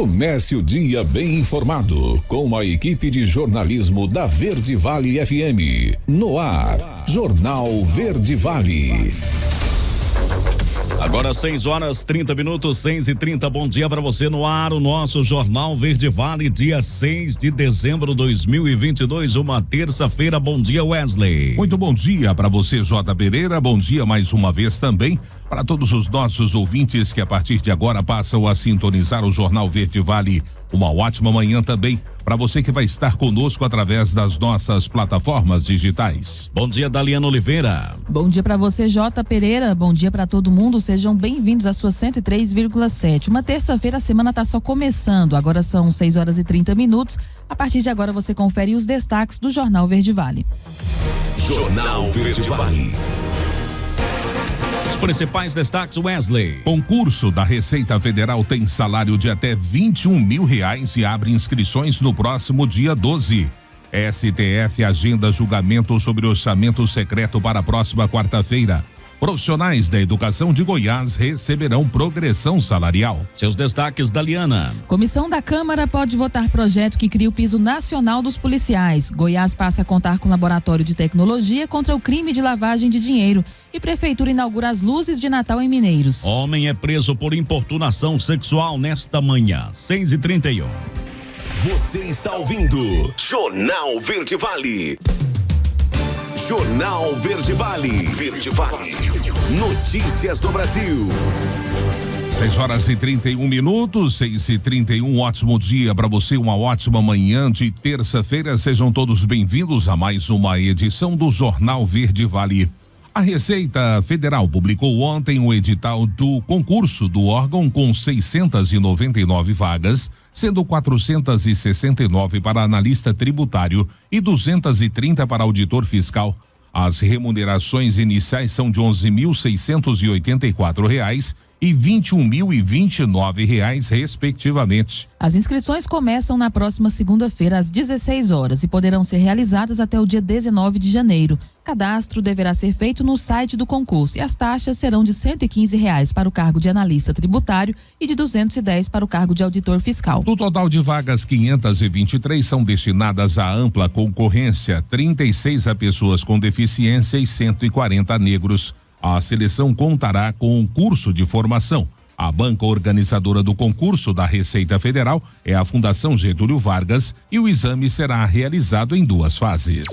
Comece o dia bem informado com a equipe de jornalismo da Verde Vale FM. No ar, Jornal Verde Vale. Agora 6h30, 6h30. Bom dia para você no ar, o nosso Jornal Verde Vale, dia 6 de dezembro de 2022, uma terça-feira. Bom dia, Wesley. Muito bom dia para você, J. Pereira. Bom dia mais uma vez também para todos os nossos ouvintes que a partir de agora passam a sintonizar o Jornal Verde Vale. Uma ótima manhã também para você que vai estar conosco através das nossas plataformas digitais. Bom dia, Daliana Oliveira. Bom dia para você, J. Pereira. Bom dia para todo mundo. Sejam bem-vindos à sua 103,7. Uma terça-feira, a semana está só começando. Agora são 6h30. A partir de agora você confere os destaques do Jornal Verde Vale. Jornal Verde Vale. Os principais destaques, Wesley. Concurso da Receita Federal tem salário de até R$21 mil e abre inscrições no próximo dia 12. STF agenda julgamento sobre orçamento secreto para a próxima quarta-feira. Profissionais da educação de Goiás receberão progressão salarial. Seus destaques, Daliana. Comissão da Câmara pode votar projeto que cria o piso nacional dos policiais. Goiás passa a contar com laboratório de tecnologia contra o crime de lavagem de dinheiro. E Prefeitura inaugura as luzes de Natal em Mineiros. Homem é preso por importunação sexual nesta manhã, 6h31. Você está ouvindo Jornal Verde Vale. Jornal Verde Vale. Verde Vale. Notícias do Brasil. 6h31, 6h31, ótimo dia para você, uma ótima manhã de terça-feira. Sejam todos bem-vindos a mais uma edição do Jornal Verde Vale. A Receita Federal publicou ontem o edital do concurso do órgão com 699 vagas, sendo 469 para analista tributário e 230 para auditor fiscal. As remunerações iniciais são de R$11.684 e R$21.029, respectivamente. As inscrições começam na próxima segunda-feira às 16 horas e poderão ser realizadas até o dia 19 de janeiro. Cadastro deverá ser feito no site do concurso e as taxas serão de R$115 para o cargo de analista tributário e de R$210 para o cargo de auditor fiscal. Do total de vagas, 523 são destinadas à ampla concorrência, 36 a pessoas com deficiência e 140 a negros. A seleção contará com um curso de formação. A banca organizadora do concurso da Receita Federal é a Fundação Getúlio Vargas e o exame será realizado em 2 fases.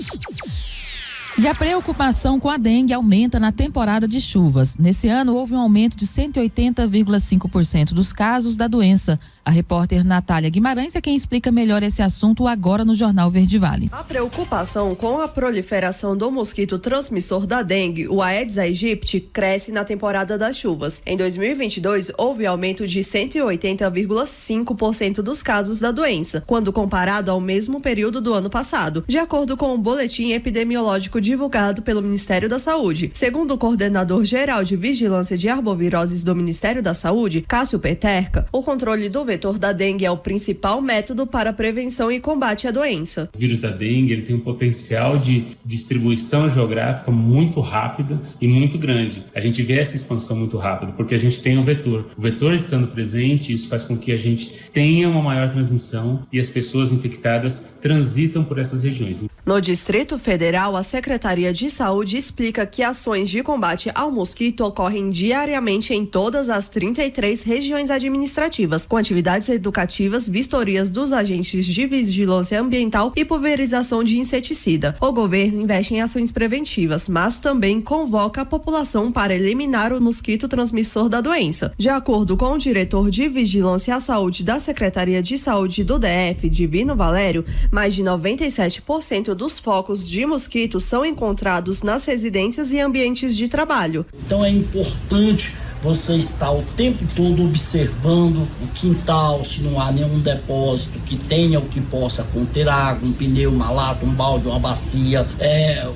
E a preocupação com a dengue aumenta na temporada de chuvas. Nesse ano, houve um aumento de 180,5% dos casos da doença. A repórter Natália Guimarães é quem explica melhor esse assunto agora no Jornal Verde Vale. A preocupação com a proliferação do mosquito transmissor da dengue, o Aedes aegypti, cresce na temporada das chuvas. Em 2022, houve aumento de 180,5% dos casos da doença, quando comparado ao mesmo período do ano passado, de acordo com o boletim epidemiológico divulgado pelo Ministério da Saúde. Segundo o coordenador geral de vigilância de arboviroses do Ministério da Saúde, Cássio Peterca, o controle do vetor da dengue é o principal método para a prevenção e combate à doença. O vírus da dengue ele tem um potencial de distribuição geográfica muito rápida e muito grande. A gente vê essa expansão muito rápida porque a gente tem o vetor. O vetor estando presente, isso faz com que a gente tenha uma maior transmissão e as pessoas infectadas transitam por essas regiões. No Distrito Federal, a Secretaria de Saúde explica que ações de combate ao mosquito ocorrem diariamente em todas as 33 regiões administrativas, com atividades educativas, vistorias dos agentes de vigilância ambiental e pulverização de inseticida. O governo investe em ações preventivas, mas também convoca a população para eliminar o mosquito transmissor da doença. De acordo com o diretor de Vigilância à Saúde da Secretaria de Saúde do DF, Divino Valério, mais de 97% dos focos de mosquitos são encontrados nas residências e ambientes de trabalho. Então é importante você estar o tempo todo observando o quintal, se não há nenhum depósito que tenha o que possa conter água, um pneu, uma lata, um balde, uma bacia,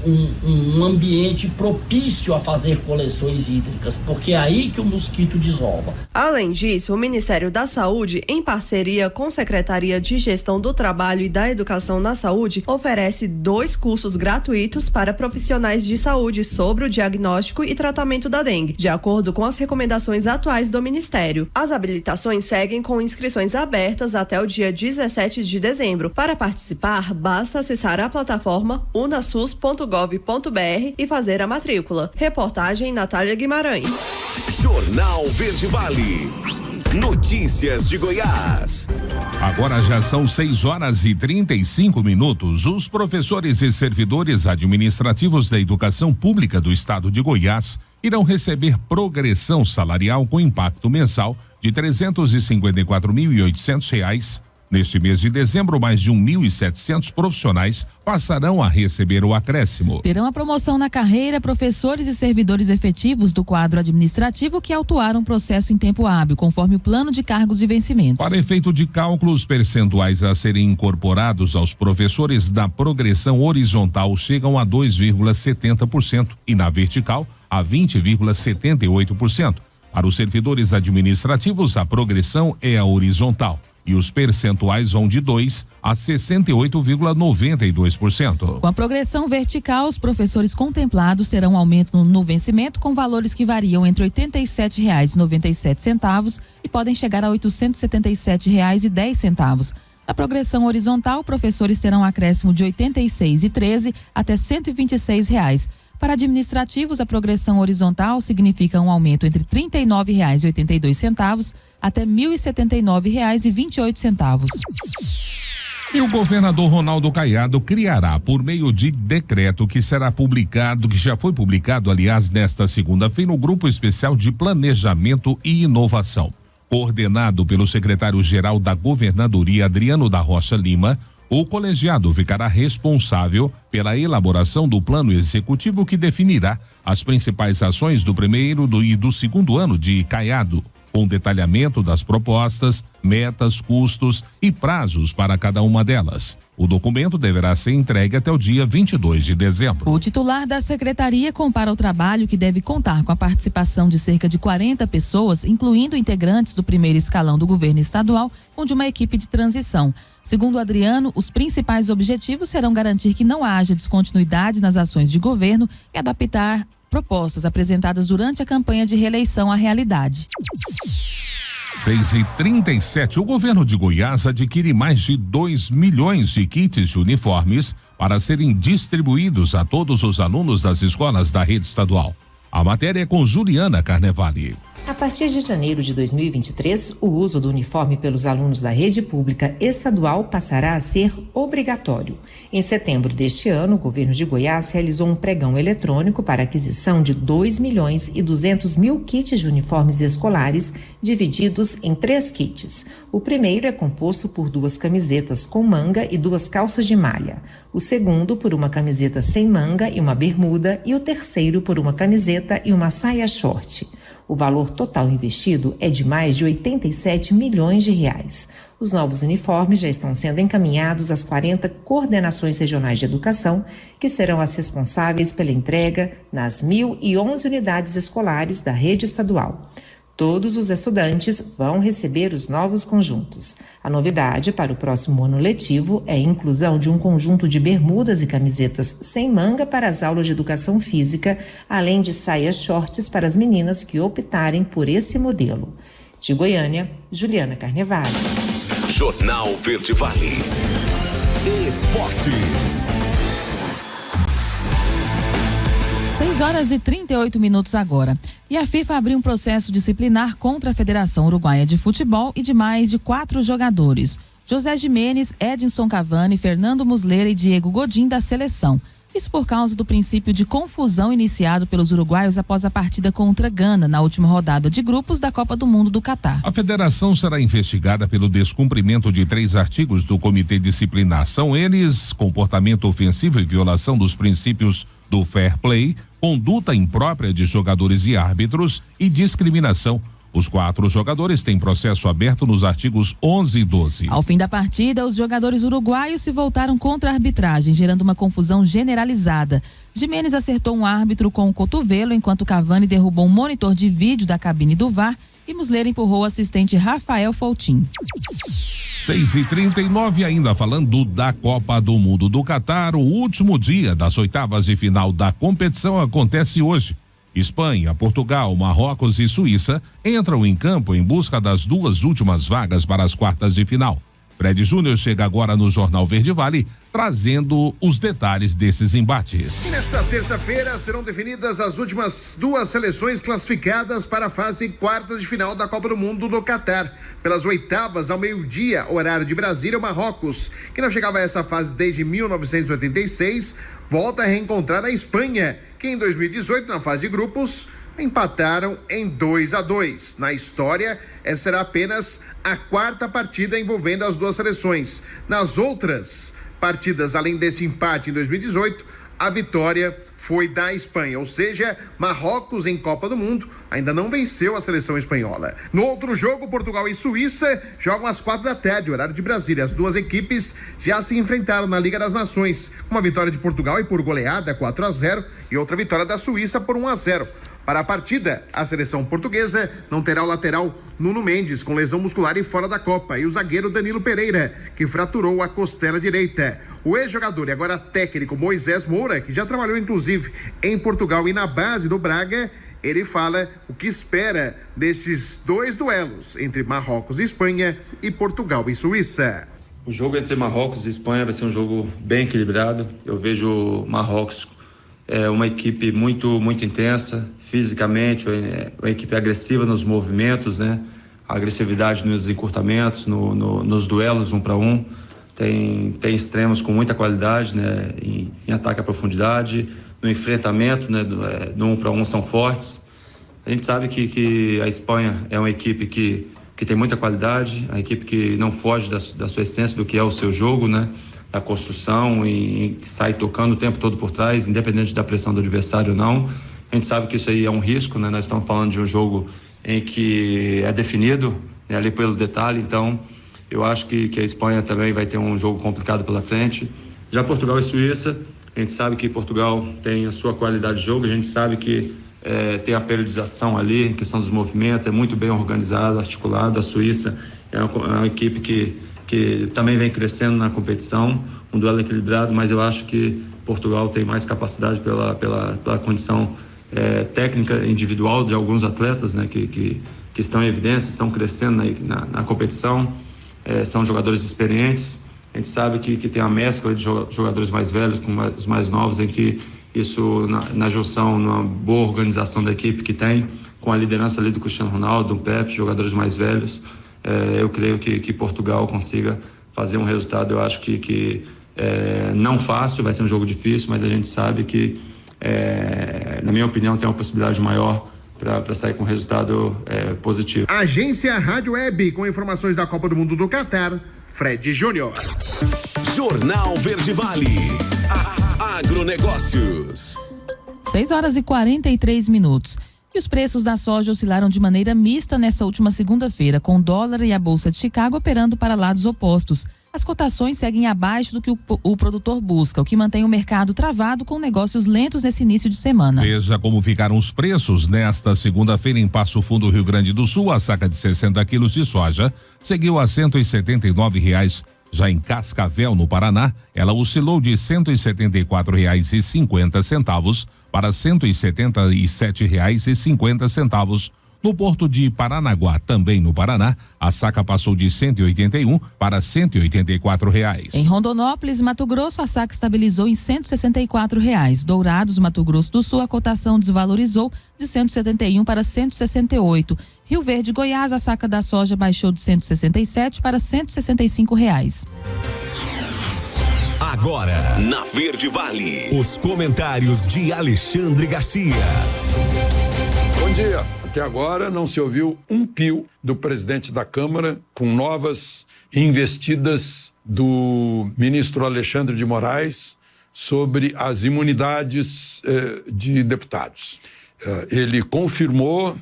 um ambiente propício a fazer coleções hídricas, porque é aí que o mosquito desova. Além disso, o Ministério da Saúde, em parceria com a Secretaria de Gestão do Trabalho e da Educação na Saúde, oferece 2 cursos gratuitos para profissionais de saúde sobre o diagnóstico e tratamento da dengue, de acordo com as recomendações recomendações atuais do Ministério. As habilitações seguem com inscrições abertas até o dia 17 de dezembro. Para participar, basta acessar a plataforma unasus.gov.br e fazer a matrícula. Reportagem Natália Guimarães. Jornal Verde Vale. Notícias de Goiás. Agora já são 6h35. Os professores e servidores administrativos da educação pública do estado de Goiás irão receber progressão salarial com impacto mensal de R$ 354.800. Neste mês de dezembro, mais de 1.700 profissionais passarão a receber o acréscimo. Terão a promoção na carreira professores e servidores efetivos do quadro administrativo que autuaram processo em tempo hábil, conforme o plano de cargos de vencimentos. Para efeito de cálculos, percentuais a serem incorporados aos professores da progressão horizontal chegam a 2,70% e na vertical a 20,78%. Para os servidores administrativos, a progressão é a horizontal e os percentuais vão de 2 a 68,92%. Com a progressão vertical, os professores contemplados terão um aumento no vencimento com valores que variam entre R$ 87,97 e podem chegar a R$ 877,10. Na progressão horizontal, professores terão um acréscimo de R$ 86,13 até R$ 126. Para administrativos, a progressão horizontal significa um aumento entre R$ 39,82 até R$ 1.079,28. E o governador Ronaldo Caiado criará, por meio de decreto que será publicado, que já foi publicado, aliás, nesta segunda-feira, o Grupo Especial de Planejamento e Inovação. Coordenado pelo secretário-geral da Governadoria, Adriano da Rocha Lima, o colegiado ficará responsável pela elaboração do plano executivo que definirá as principais ações do primeiro e do segundo ano de Caiado, com detalhamento das propostas, metas, custos e prazos para cada uma delas. O documento deverá ser entregue até o dia 22 de dezembro. O titular da secretaria compara o trabalho que deve contar com a participação de cerca de 40 pessoas, incluindo integrantes do primeiro escalão do governo estadual, com de uma equipe de transição. Segundo Adriano, os principais objetivos serão garantir que não haja descontinuidade nas ações de governo e adaptar propostas apresentadas durante a campanha de reeleição à realidade. 6h37, o governo de Goiás adquire mais de 2 milhões de kits de uniformes para serem distribuídos a todos os alunos das escolas da rede estadual. A matéria é com Juliana Carnevale. A partir de janeiro de 2023, o uso do uniforme pelos alunos da rede pública estadual passará a ser obrigatório. Em setembro deste ano, o governo de Goiás realizou um pregão eletrônico para aquisição de 2.200.000 kits de uniformes escolares, divididos em 3 kits. O primeiro é composto por 2 camisetas com manga e 2 calças de malha. O segundo por uma camiseta sem manga e uma bermuda, e o terceiro por uma camiseta e uma saia short. O valor total investido é de mais de 87 milhões de reais. Os novos uniformes já estão sendo encaminhados às 40 coordenações regionais de educação, que serão as responsáveis pela entrega nas 1.011 unidades escolares da rede estadual. Todos os estudantes vão receber os novos conjuntos. A novidade para o próximo ano letivo é a inclusão de um conjunto de bermudas e camisetas sem manga para as aulas de educação física, além de saias shorts para as meninas que optarem por esse modelo. De Goiânia, Juliana Carnevale. Jornal Verde Vale. Esportes. 6h38 agora. E a FIFA abriu um processo disciplinar contra a Federação Uruguaia de Futebol e de mais de 4 jogadores: José Gimenez, Edinson Cavani, Fernando Muslera e Diego Godin da seleção. Isso por causa do princípio de confusão iniciado pelos uruguaios após a partida contra Gana na última rodada de grupos da Copa do Mundo do Catar. A federação será investigada pelo descumprimento de 3 artigos do Comitê Disciplinar. São eles: comportamento ofensivo e violação dos princípios do fair play, conduta imprópria de jogadores e árbitros e discriminação. Os 4 jogadores têm processo aberto nos artigos 11 e 12. Ao fim da partida, os jogadores uruguaios se voltaram contra a arbitragem, gerando uma confusão generalizada. Gimenez acertou um árbitro com o cotovelo, enquanto Cavani derrubou um monitor de vídeo da cabine do VAR e Muslera empurrou o assistente Rafael Foutinho. 6h39, ainda falando da Copa do Mundo do Catar, o último dia das oitavas de final da competição acontece hoje. Espanha, Portugal, Marrocos e Suíça entram em campo em busca das 2 últimas vagas para as quartas de final. Fred Júnior chega agora no Jornal Verde Vale, trazendo os detalhes desses embates. Nesta terça-feira serão definidas as últimas 2 seleções classificadas para a fase quartas de final da Copa do Mundo no Catar. Pelas oitavas, ao meio-dia, horário de Brasília, o Marrocos, que não chegava a essa fase desde 1986, volta a reencontrar a Espanha, que em 2018, na fase de grupos, empataram em 2-2. Na história, essa será apenas a 4ª partida envolvendo as 2 seleções. Nas outras partidas, além desse empate em 2018, a vitória foi da Espanha, ou seja, Marrocos em Copa do Mundo ainda não venceu a seleção espanhola. No outro jogo, Portugal e Suíça jogam às 4h, horário de Brasília. As 2 equipes já se enfrentaram na Liga das Nações, uma vitória de Portugal e por goleada 4-0 e outra vitória da Suíça por 1-0. Para a partida, a seleção portuguesa não terá o lateral Nuno Mendes, com lesão muscular e fora da Copa, e o zagueiro Danilo Pereira, que fraturou a costela direita. O ex-jogador e agora técnico Moisés Moura, que já trabalhou inclusive em Portugal e na base do Braga, ele fala o que espera desses 2 duelos entre Marrocos e Espanha e Portugal e Suíça. O jogo entre Marrocos e Espanha vai ser um jogo bem equilibrado. Eu vejo Marrocos uma equipe muito intensa fisicamente, uma equipe agressiva nos movimentos, né? A agressividade nos encurtamentos, nos duelos 1 para 1. Tem extremos com muita qualidade, né? Em ataque à profundidade, no enfrentamento, né? No 1 para 1 são fortes. A gente sabe que a Espanha é uma equipe que tem muita qualidade, a equipe que não foge da sua essência, do que é o seu jogo, né? Da construção e que sai tocando o tempo todo por trás, independente da pressão do adversário ou não. A gente sabe que isso aí é um risco, né? Nós estamos falando de um jogo em que é definido, né? Ali pelo detalhe, então eu acho que a Espanha também vai ter um jogo complicado pela frente. Já Portugal e Suíça, a gente sabe que Portugal tem a sua qualidade de jogo, a gente sabe que tem a periodização ali, a questão dos movimentos, é muito bem organizado, articulado. A Suíça é uma equipe que também vem crescendo na competição, um duelo equilibrado, mas eu acho que Portugal tem mais capacidade pela condição técnica individual de alguns atletas, né, que estão em evidência, estão crescendo na competição, são jogadores experientes. A gente sabe que tem a mescla de jogadores mais velhos com os mais novos, em que isso na junção, numa boa organização da equipe que tem, com a liderança ali do Cristiano Ronaldo, do Pepe, jogadores mais velhos, eu creio que Portugal consiga fazer um resultado, eu acho que não fácil, vai ser um jogo difícil, mas a gente sabe que, na minha opinião, tem uma possibilidade maior para sair com um resultado positivo. Agência Rádio Web, com informações da Copa do Mundo do Catar, Fred Júnior. Jornal Verde Vale. Agronegócios. 6h43. E os preços da soja oscilaram de maneira mista nessa última segunda-feira, com o dólar e a Bolsa de Chicago operando para lados opostos. As cotações seguem abaixo do que o produtor busca, o que mantém o mercado travado com negócios lentos nesse início de semana. Veja como ficaram os preços nesta segunda-feira em Passo Fundo, Rio Grande do Sul. A saca de 60 quilos de soja seguiu a R$ 179,00. Já em Cascavel, no Paraná, ela oscilou de R$ 174,50 para R$ 177,50. No Porto de Paranaguá, também no Paraná, a saca passou de 181 para R$ 184. Em Rondonópolis, Mato Grosso, a saca estabilizou em R$ 164. Dourados, Mato Grosso do Sul, a cotação desvalorizou de 171 para 168. Rio Verde, Goiás, a saca da soja baixou de 167 para R$ 165. Agora, na Verde Vale, os comentários de Alexandre Garcia. Bom dia. Até agora não se ouviu um pio do presidente da Câmara com novas investidas do ministro Alexandre de Moraes sobre as imunidades de deputados. Ele confirmou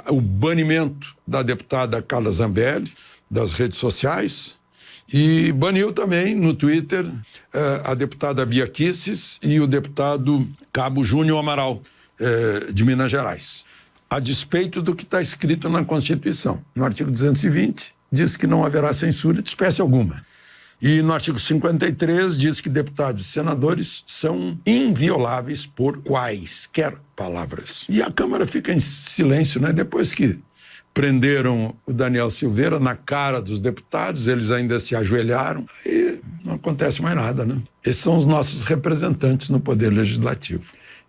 o banimento da deputada Carla Zambelli das redes sociais e baniu também no Twitter a deputada Bia Kicis e o deputado Cabo Júnior Amaral, de Minas Gerais, a despeito do que está escrito na Constituição. No artigo 220, diz que não haverá censura de espécie alguma. E no artigo 53 diz que deputados e senadores são invioláveis por quaisquer palavras. E a Câmara fica em silêncio, né? Depois que prenderam o Daniel Silveira na cara dos deputados, eles ainda se ajoelharam e não acontece mais nada, né? Esses são os nossos representantes no Poder Legislativo.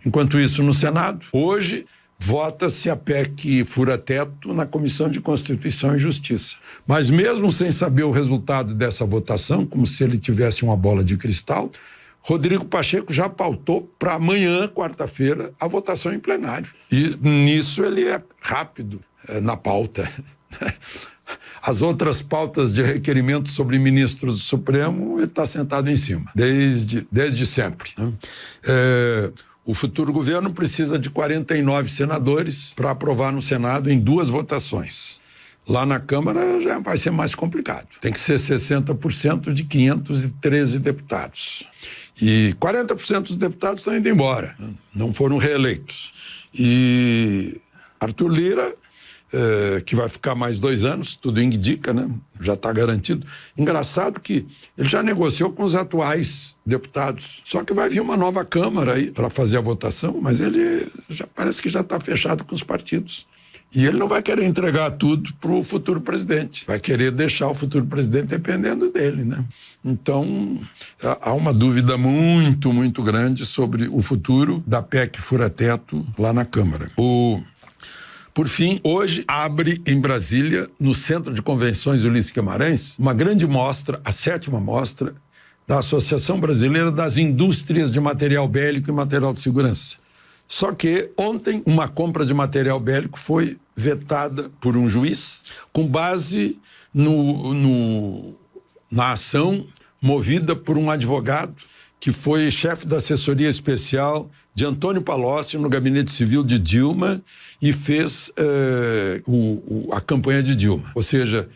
Enquanto isso, no Senado, hoje vota-se a PEC fura-teto na Comissão de Constituição e Justiça. Mas mesmo sem saber o resultado dessa votação, como se ele tivesse uma bola de cristal, Rodrigo Pacheco já pautou para amanhã, quarta-feira, a votação em plenário. E nisso ele é rápido na pauta. As outras pautas de requerimento sobre ministros do Supremo, ele está sentado em cima, desde sempre. O futuro governo precisa de 49 senadores para aprovar no Senado em 2 votações. Lá na Câmara já vai ser mais complicado. Tem que ser 60% de 513 deputados. E 40% dos deputados estão indo embora, não foram reeleitos. E Arthur Lira, que vai ficar mais 2 anos, tudo indica, né? Já está garantido. Engraçado que ele já negociou com os atuais deputados, só que vai vir uma nova Câmara aí para fazer a votação, mas ele parece que já está fechado com os partidos. E ele não vai querer entregar tudo para o futuro presidente, vai querer deixar o futuro presidente dependendo dele, né? Então, há uma dúvida muito, muito grande sobre o futuro da PEC fura-teto lá na Câmara. Por fim, hoje abre em Brasília, no Centro de Convenções Ulisses Guimarães, uma grande mostra, a 7ª mostra da Associação Brasileira das Indústrias de Material Bélico e Material de Segurança. Só que ontem uma compra de material bélico foi vetada por um juiz com base na ação movida por um advogado que foi chefe da assessoria especial de Antônio Palocci no gabinete civil de Dilma e fez a campanha de Dilma. Ou seja,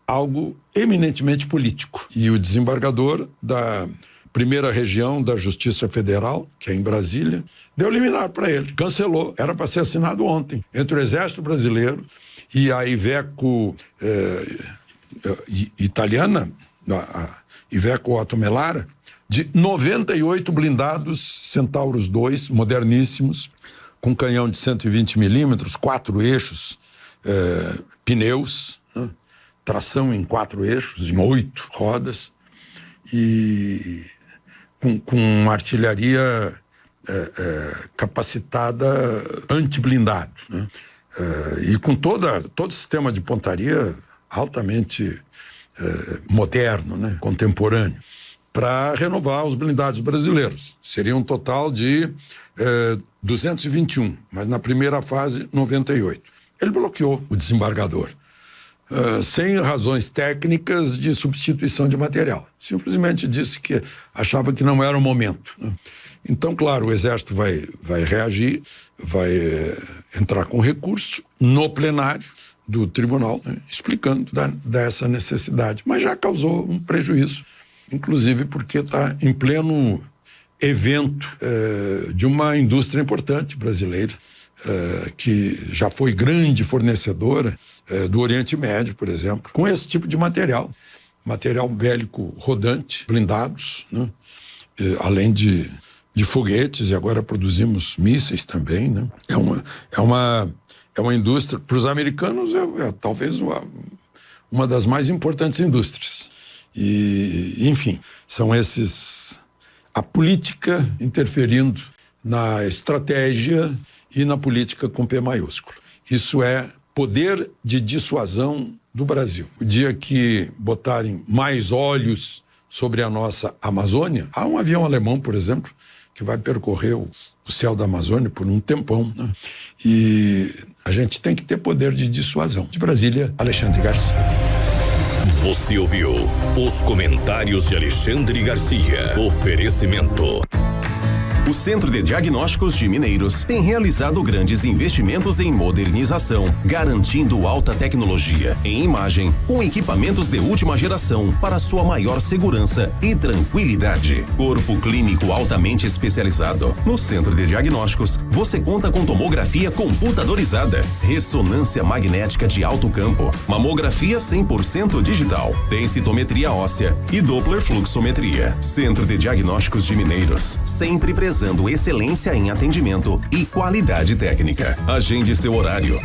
algo eminentemente político. E o desembargador da primeira região da Justiça Federal, que é em Brasília, deu liminar para ele, cancelou. Era para ser assinado ontem, entre o Exército Brasileiro e a Iveco italiana, a Iveco Otto Melara, de 98 blindados Centauros 2, moderníssimos, com canhão de 120 milímetros, 4 eixos, pneus, né? Tração em 4 eixos, em 8 rodas, e com artilharia capacitada anti-blindado, né? E com todo o sistema de pontaria altamente moderno, né? Contemporâneo, para renovar os blindados brasileiros. Seria um total de 221, mas na primeira fase, 98. Ele bloqueou o desembargador, sem razões técnicas de substituição de material. Simplesmente disse que achava que não era o momento, né? Então, claro, o Exército vai reagir, vai entrar com recurso no plenário do tribunal, né? Explicando dessa necessidade. Mas já causou um prejuízo, inclusive porque está em pleno evento de uma indústria importante brasileira, que já foi grande fornecedora do Oriente Médio, por exemplo, com esse tipo de material bélico rodante, blindados, né? Além de foguetes, e agora produzimos mísseis também, né? É uma indústria, para os americanos, talvez uma das mais importantes indústrias. E, enfim, são a política interferindo na estratégia e na política com P maiúsculo. Isso é poder de dissuasão do Brasil. O dia que botarem mais olhos sobre a nossa Amazônia, há um avião alemão, por exemplo, que vai percorrer o céu da Amazônia por um tempão, né? E a gente tem que ter poder de dissuasão. De Brasília, Alexandre Garcia. Você ouviu os comentários de Alexandre Garcia. Oferecimento. O Centro de Diagnósticos de Mineiros tem realizado grandes investimentos em modernização, garantindo alta tecnologia em imagem, com equipamentos de última geração para sua maior segurança e tranquilidade. Corpo clínico altamente especializado. No Centro de Diagnósticos, você conta com tomografia computadorizada, ressonância magnética de alto campo, mamografia 100% digital, densitometria óssea e Doppler fluxometria. Centro de Diagnósticos de Mineiros, sempre prezando excelência em atendimento e qualidade técnica. Agende seu horário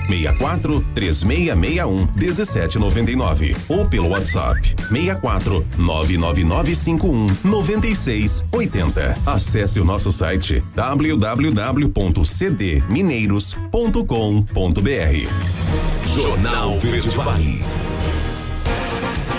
64-3661-1799 ou pelo WhatsApp 64-99951-9680. Acesse o nosso site www.cdmineiros.com.br. Jornal Verde Vale.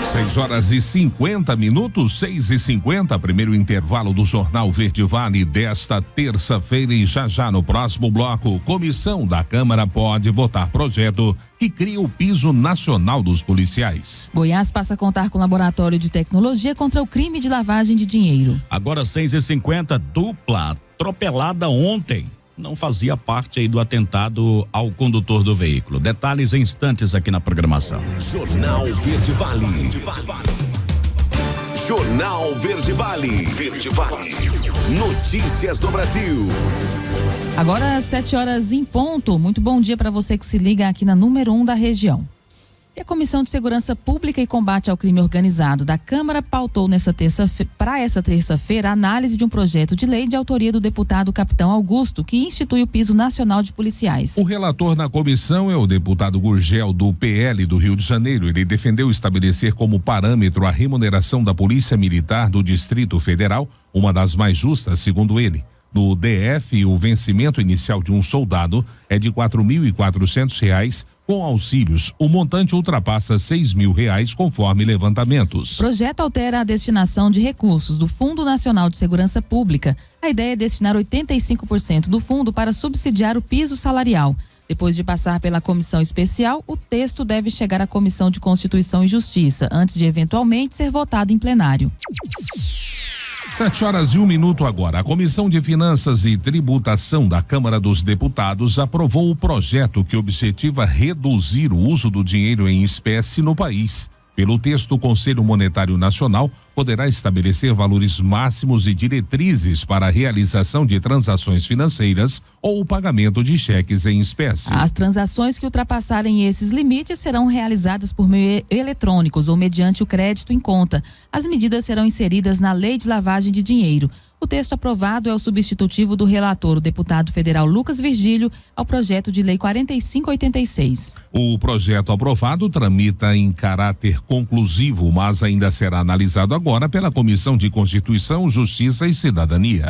6h50, 6h50, primeiro intervalo do Jornal Verde Vale desta terça-feira, e já no próximo bloco, comissão da Câmara pode votar projeto que cria o piso nacional dos policiais. Goiás passa a contar com laboratório de tecnologia contra o crime de lavagem de dinheiro. Agora 6h50, dupla atropelada ontem. Não fazia parte aí do atentado ao condutor do veículo. Detalhes em instantes aqui na programação. Jornal Verde Vale. Jornal Verde Vale. Verde Vale. Notícias do Brasil. Agora 7h em ponto. Muito bom dia para você que se liga aqui na número 1 da região. E a Comissão de Segurança Pública e Combate ao Crime Organizado da Câmara pautou para essa terça-feira a análise de um projeto de lei de autoria do deputado Capitão Augusto, que institui o piso nacional de policiais. O relator na comissão é o deputado Gurgel, do PL do Rio de Janeiro. Ele defendeu estabelecer como parâmetro a remuneração da Polícia Militar do Distrito Federal, uma das mais justas, segundo ele. No DF, o vencimento inicial de um soldado é de R$ 4.400, com auxílios. O montante ultrapassa R$ 6.000, conforme levantamentos. O projeto altera a destinação de recursos do Fundo Nacional de Segurança Pública. A ideia é destinar 85% do fundo para subsidiar o piso salarial. Depois de passar pela comissão especial, o texto deve chegar à Comissão de Constituição e Justiça, antes de eventualmente ser votado em plenário. 7h01 agora. A Comissão de Finanças e Tributação da Câmara dos Deputados aprovou o projeto que objetiva reduzir o uso do dinheiro em espécie no país. Pelo texto, o Conselho Monetário Nacional poderá estabelecer valores máximos e diretrizes para a realização de transações financeiras ou o pagamento de cheques em espécie. As transações que ultrapassarem esses limites serão realizadas por meio eletrônicos ou mediante o crédito em conta. As medidas serão inseridas na Lei de Lavagem de Dinheiro. O texto aprovado é o substitutivo do relator, o deputado federal Lucas Virgílio, ao projeto de lei 4586. O projeto aprovado tramita em caráter conclusivo, mas ainda será analisado agora pela Comissão de Constituição, Justiça e Cidadania.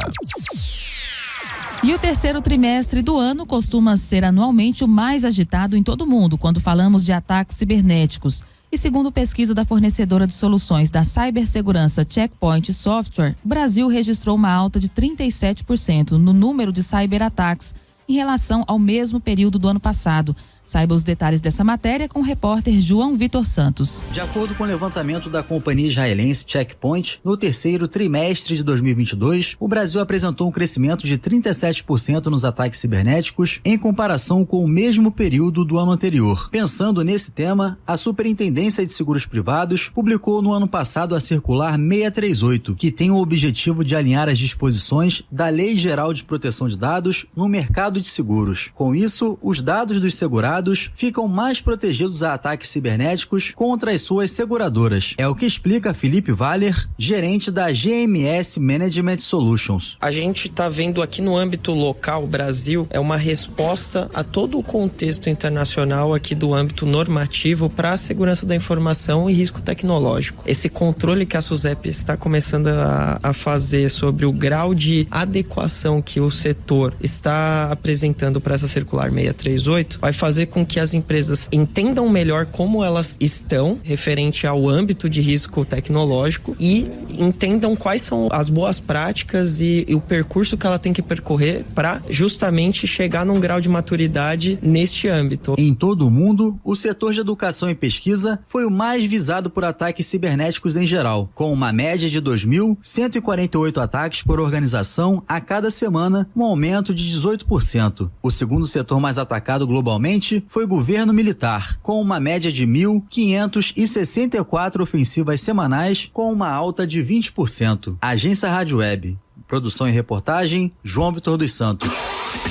E o terceiro trimestre do ano costuma ser anualmente o mais agitado em todo o mundo quando falamos de ataques cibernéticos. E segundo pesquisa da fornecedora de soluções da cibersegurança Checkpoint Software, o Brasil registrou uma alta de 37% no número de cyberataques em relação ao mesmo período do ano passado. Saiba os detalhes dessa matéria com o repórter João Vitor Santos. De acordo com o levantamento da companhia israelense Checkpoint, no terceiro trimestre de 2022, o Brasil apresentou um crescimento de 37% nos ataques cibernéticos em comparação com o mesmo período do ano anterior. Pensando nesse tema, a Superintendência de Seguros Privados publicou no ano passado a Circular 638, que tem o objetivo de alinhar as disposições da Lei Geral de Proteção de Dados no mercado de seguros. Com isso, os dados dos segurados ficam mais protegidos a ataques cibernéticos contra as suas seguradoras. É o que explica Felipe Valer, gerente da GMS Management Solutions. A gente está vendo aqui no âmbito local, o Brasil é uma resposta a todo o contexto internacional aqui do âmbito normativo para a segurança da informação e risco tecnológico. Esse controle que a SUSEP está começando a fazer sobre o grau de adequação que o setor está apresentando apresentando para essa circular 638 vai fazer com que as empresas entendam melhor como elas estão referente ao âmbito de risco tecnológico e entendam quais são as boas práticas e o percurso que ela tem que percorrer para justamente chegar num grau de maturidade neste âmbito. Em todo o mundo, o setor de educação e pesquisa foi o mais visado por ataques cibernéticos em geral, com uma média de 2.148 ataques por organização a cada semana, um aumento de 18%. O segundo setor mais atacado globalmente foi o governo militar, com uma média de 1.564 ofensivas semanais, com uma alta de 20%. Agência Rádio Web. Produção e reportagem, João Vitor dos Santos.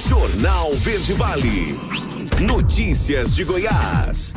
Jornal Verde Vale. Notícias de Goiás.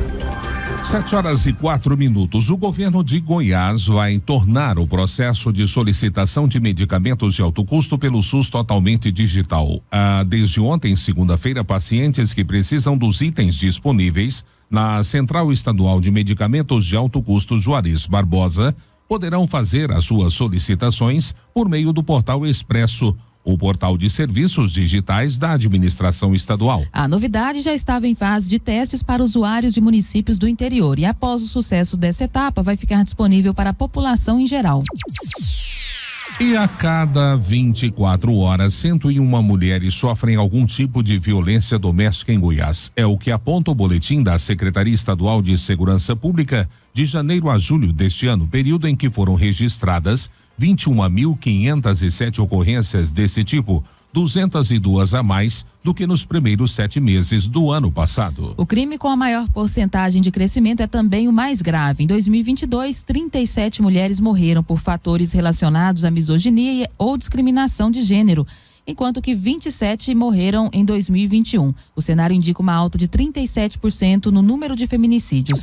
7h04. O governo de Goiás vai tornar o processo de solicitação de medicamentos de alto custo pelo SUS totalmente digital. Desde ontem, segunda-feira, pacientes que precisam dos itens disponíveis na Central Estadual de Medicamentos de Alto Custo Juarez Barbosa poderão fazer as suas solicitações por meio do Portal Expresso, o portal de serviços digitais da administração estadual. A novidade já estava em fase de testes para usuários de municípios do interior e após o sucesso dessa etapa vai ficar disponível para a população em geral. E a cada 24 horas, 101 mulheres sofrem algum tipo de violência doméstica em Goiás. É o que aponta o boletim da Secretaria Estadual de Segurança Pública de janeiro a julho deste ano, período em que foram registradas 21.507 ocorrências desse tipo, 202 a mais do que nos primeiros 7 meses do ano passado. O crime com a maior porcentagem de crescimento é também o mais grave. Em 2022, 37 mulheres morreram por fatores relacionados à misoginia ou discriminação de gênero, enquanto que 27 morreram em 2021. O cenário indica uma alta de 37% no número de feminicídios.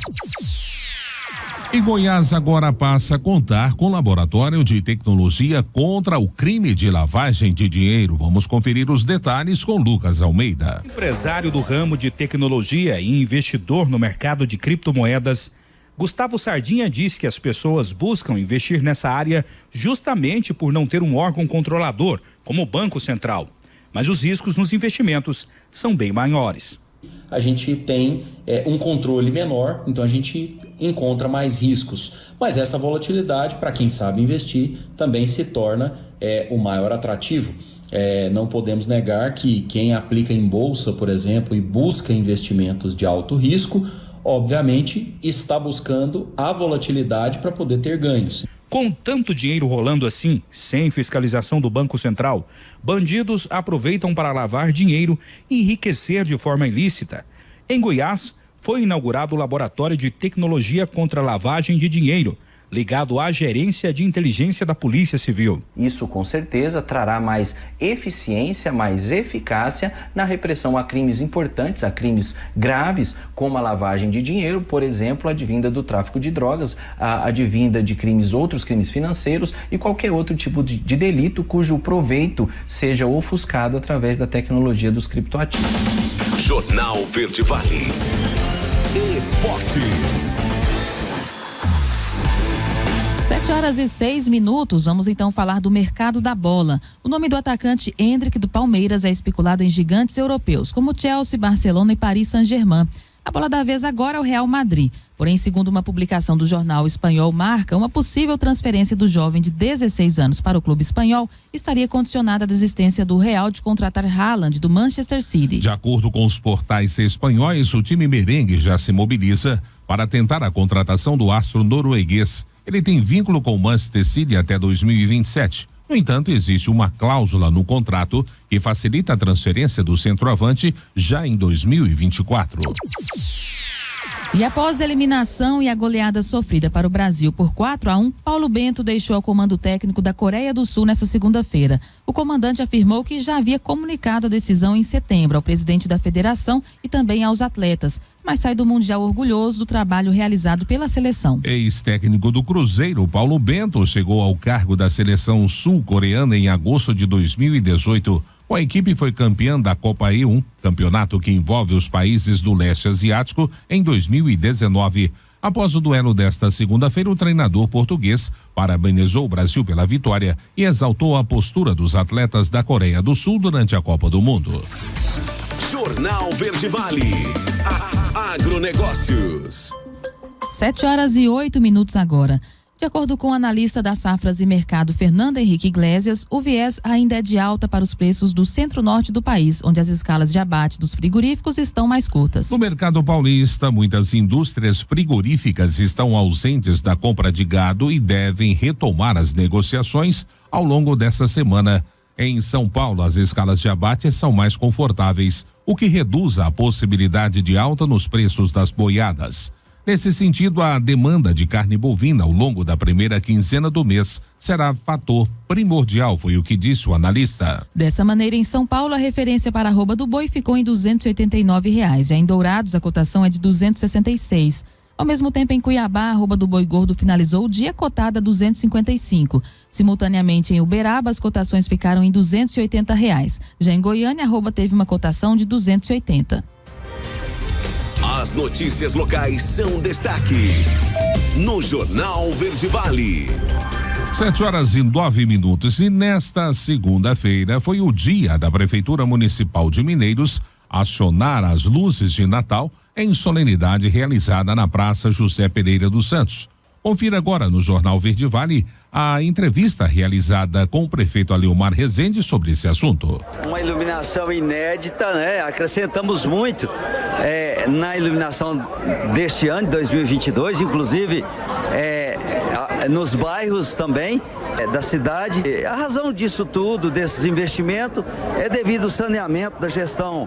E Goiás agora passa a contar com laboratório de tecnologia contra o crime de lavagem de dinheiro. Vamos conferir os detalhes com Lucas Almeida. Empresário do ramo de tecnologia e investidor no mercado de criptomoedas, Gustavo Sardinha diz que as pessoas buscam investir nessa área justamente por não ter um órgão controlador, como o Banco Central. Mas os riscos nos investimentos são bem maiores. A gente tem um controle menor, então a gente encontra mais riscos. Mas essa volatilidade, para quem sabe investir, também se torna o maior atrativo. Não podemos negar que quem aplica em bolsa, por exemplo, e busca investimentos de alto risco, obviamente está buscando a volatilidade para poder ter ganhos. Com tanto dinheiro rolando assim, sem fiscalização do Banco Central, bandidos aproveitam para lavar dinheiro e enriquecer de forma ilícita. Em Goiás, foi inaugurado o Laboratório de Tecnologia contra a Lavagem de Dinheiro, ligado à Gerência de Inteligência da Polícia Civil. Isso com certeza trará mais eficiência, mais eficácia na repressão a crimes importantes, a crimes graves, como a lavagem de dinheiro, por exemplo, advinda do tráfico de drogas, advinda de outros crimes financeiros e qualquer outro tipo de delito cujo proveito seja ofuscado através da tecnologia dos criptoativos. Jornal Verde Vale. Esportes. 7h06. Vamos então falar do mercado da bola. O nome do atacante Endrick do Palmeiras é especulado em gigantes europeus, como Chelsea, Barcelona e Paris Saint-Germain. A bola da vez agora é o Real Madrid. Porém, segundo uma publicação do jornal espanhol Marca, uma possível transferência do jovem de 16 anos para o clube espanhol estaria condicionada à desistência do Real de contratar Haaland do Manchester City. De acordo com os portais espanhóis, o time merengue já se mobiliza para tentar a contratação do astro norueguês. Ele tem vínculo com o Manchester City até 2027. No entanto, existe uma cláusula no contrato que facilita a transferência do centroavante já em 2024. E após a eliminação e a goleada sofrida para o Brasil por 4-1, Paulo Bento deixou o comando técnico da Coreia do Sul nesta segunda-feira. O comandante afirmou que já havia comunicado a decisão em setembro ao presidente da federação e também aos atletas, mas sai do Mundial orgulhoso do trabalho realizado pela seleção. Ex-técnico do Cruzeiro, Paulo Bento, chegou ao cargo da seleção sul-coreana em agosto de 2018. A equipe foi campeã da Copa E1, campeonato que envolve os países do leste asiático, em 2019. Após o duelo desta segunda-feira, o treinador português parabenizou o Brasil pela vitória e exaltou a postura dos atletas da Coreia do Sul durante a Copa do Mundo. Jornal Verde Vale. Agronegócios. 7h08 agora. De acordo com o analista das safras e mercado Fernando Henrique Iglesias, o viés ainda é de alta para os preços do centro-norte do país, onde as escalas de abate dos frigoríficos estão mais curtas. No mercado paulista, muitas indústrias frigoríficas estão ausentes da compra de gado e devem retomar as negociações ao longo dessa semana. Em São Paulo, as escalas de abate são mais confortáveis, o que reduz a possibilidade de alta nos preços das boiadas. Nesse sentido, a demanda de carne bovina ao longo da primeira quinzena do mês será fator primordial, foi o que disse o analista. Dessa maneira, em São Paulo, a referência para a arroba do boi ficou em R$ 289. Já em Dourados, a cotação é de 266. Ao mesmo tempo, em Cuiabá, a arroba do boi gordo finalizou o dia cotada a 255. Simultaneamente, em Uberaba, as cotações ficaram em R$ 280. Já em Goiânia, a arroba teve uma cotação de 280. As notícias locais são destaque no Jornal Verde Vale. 7h09 e nesta segunda-feira foi o dia da Prefeitura Municipal de Mineiros acionar as luzes de Natal em solenidade realizada na Praça José Pereira dos Santos. Confira agora no Jornal Verde Vale a entrevista realizada com o prefeito Aleomar Rezende sobre esse assunto. Uma iluminação inédita, né? Acrescentamos muito na iluminação deste ano, 2022, inclusive nos bairros também da cidade. A razão disso tudo, desses investimentos, é devido ao saneamento da gestão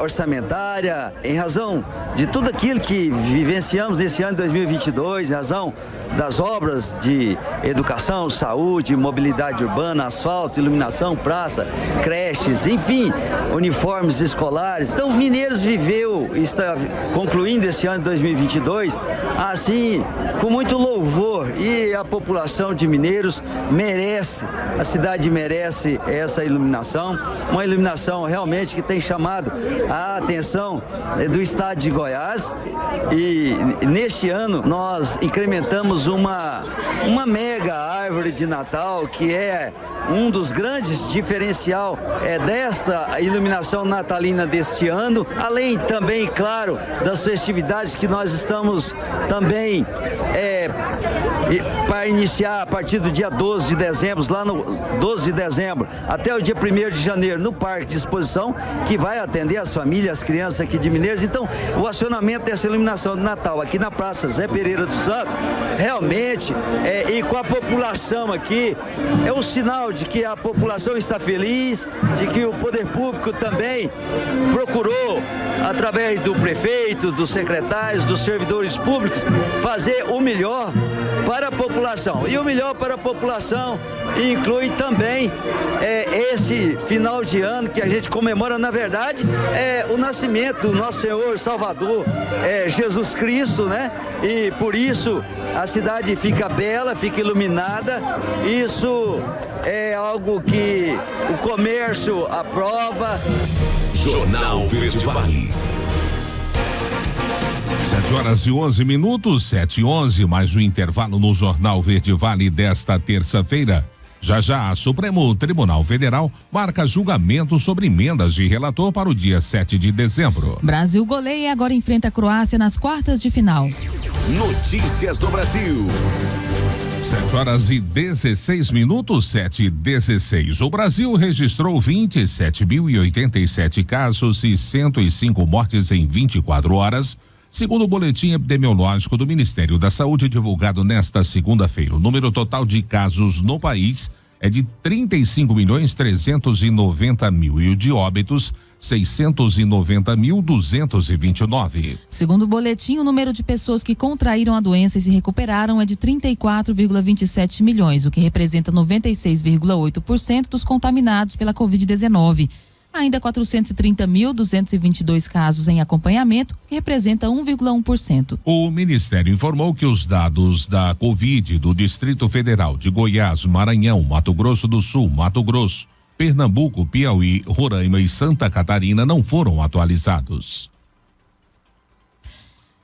orçamentária, em razão de tudo aquilo que vivenciamos nesse ano de 2022, em razão das obras de educação, saúde, mobilidade urbana, asfalto, iluminação, praça, creches, enfim, uniformes escolares. Então, Mineiros está concluindo esse ano de 2022, assim, com muito louvor, e a população de Mineiros merece, a cidade merece essa iluminação, uma iluminação realmente que tem chamado a atenção do estado de Goiás, e neste ano nós incrementamos uma mega árvore de Natal, que é um dos grandes diferencial desta iluminação natalina deste ano, além também, claro, das festividades que nós estamos também para iniciar a partir do dia 12 de dezembro, lá no 12 de dezembro, até o dia 1º de janeiro, no Parque de Exposição, que vai atender as famílias, as crianças aqui de Mineiros. Então, o acionamento dessa iluminação de Natal aqui na Praça Zé Pereira dos Santos, realmente, e com a população aqui, é um sinal de que a população está feliz, de que o poder público também procurou, através do prefeito, dos secretários, dos servidores públicos, fazer o melhor para a população. E o melhor para a população inclui também esse final de ano que a gente comemora, na verdade, o nascimento do nosso Senhor Salvador, Jesus Cristo, né? E por isso a cidade fica bela, fica iluminada. Isso é algo que o comércio aprova. Jornal Verde Vale. 7h11, 7h11, mais um intervalo no Jornal Verde Vale desta terça-feira. Já, Supremo Tribunal Federal marca julgamento sobre emendas de relator para o dia 7 de dezembro. Brasil goleia e agora enfrenta a Croácia nas quartas de final. Notícias do Brasil. 7h16, 7h16. O Brasil registrou 27.087 casos e 105 mortes em 24 horas. Segundo o boletim epidemiológico do Ministério da Saúde, divulgado nesta segunda-feira, o número total de casos no país é de 35.390.000 e o de óbitos 690.229. Segundo o boletim, o número de pessoas que contraíram a doença e se recuperaram é de 34,27 milhões, o que representa 96,8% dos contaminados pela Covid-19. Ainda 430.222 casos em acompanhamento, que representa 1,1%. O Ministério informou que os dados da Covid do Distrito Federal de Goiás, Maranhão, Mato Grosso do Sul, Mato Grosso, Pernambuco, Piauí, Roraima e Santa Catarina não foram atualizados.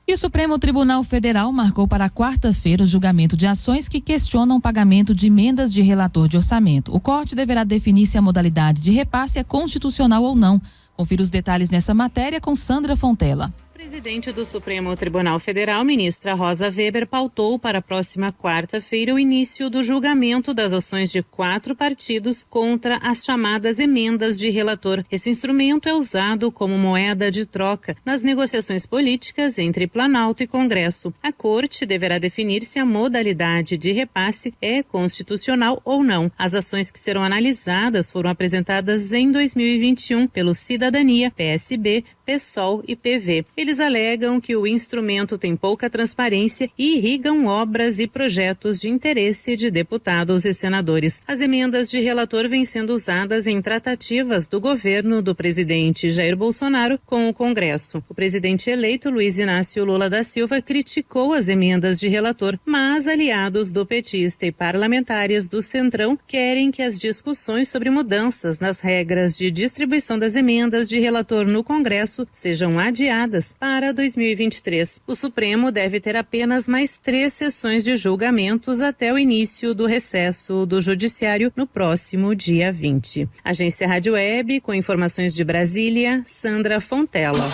E E o Supremo Tribunal Federal marcou para quarta-feira o julgamento de ações que questionam o pagamento de emendas de relator de orçamento. O corte deverá definir se a modalidade de repasse é constitucional ou não. Confira os detalhes nessa matéria com Sandra Fontela. O presidente do Supremo Tribunal Federal, ministra Rosa Weber, pautou para a próxima quarta-feira o início do julgamento das ações de 4 partidos contra as chamadas emendas de relator. Esse instrumento é usado como moeda de troca nas negociações políticas entre Planalto e Congresso. A Corte deverá definir se a modalidade de repasse é constitucional ou não. As ações que serão analisadas foram apresentadas em 2021 pelo Cidadania, PSB, PSOL e PV. Eles alegam que o instrumento tem pouca transparência e irrigam obras e projetos de interesse de deputados e senadores. As emendas de relator vêm sendo usadas em tratativas do governo do presidente Jair Bolsonaro com o Congresso. O presidente eleito Luiz Inácio Lula da Silva criticou as emendas de relator, mas aliados do petista e parlamentares do Centrão querem que as discussões sobre mudanças nas regras de distribuição das emendas de relator no Congresso sejam adiadas para 2023. O Supremo deve ter apenas mais 3 sessões de julgamentos até o início do recesso do Judiciário no próximo dia 20. Agência Rádio Web, com informações de Brasília, Sandra Fontela.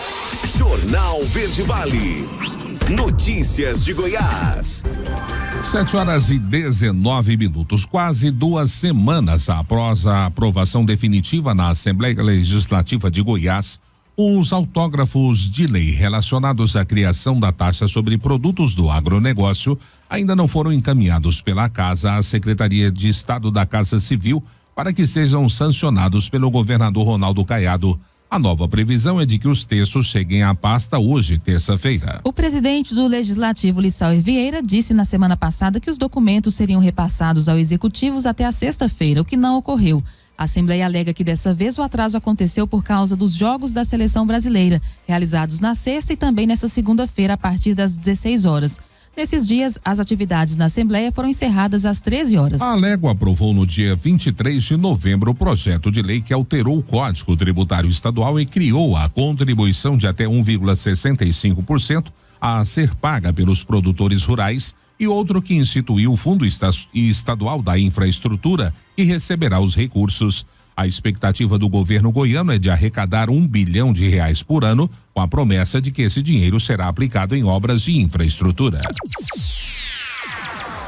Jornal Verde Vale. Notícias de Goiás. 7h19, quase 2 semanas após a aprovação definitiva na Assembleia Legislativa de Goiás, os autógrafos de lei relacionados à criação da taxa sobre produtos do agronegócio ainda não foram encaminhados pela Casa à Secretaria de Estado da Casa Civil para que sejam sancionados pelo governador Ronaldo Caiado. A nova previsão é de que os textos cheguem à pasta hoje, terça-feira. O presidente do Legislativo, Lissauer Vieira, disse na semana passada que os documentos seriam repassados ao Executivo até a sexta-feira, o que não ocorreu. A Assembleia alega que dessa vez o atraso aconteceu por causa dos jogos da seleção brasileira, realizados na sexta e também nessa segunda-feira a partir das 16 horas. Nesses dias, as atividades na Assembleia foram encerradas às 13 horas. A Alego aprovou no dia 23 de novembro o projeto de lei que alterou o Código Tributário Estadual e criou a contribuição de até 1,65% a ser paga pelos produtores rurais e outro que instituiu o Fundo Estadual da Infraestrutura e receberá os recursos. A expectativa do governo goiano é de arrecadar R$1 bilhão por ano, com a promessa de que esse dinheiro será aplicado em obras de infraestrutura.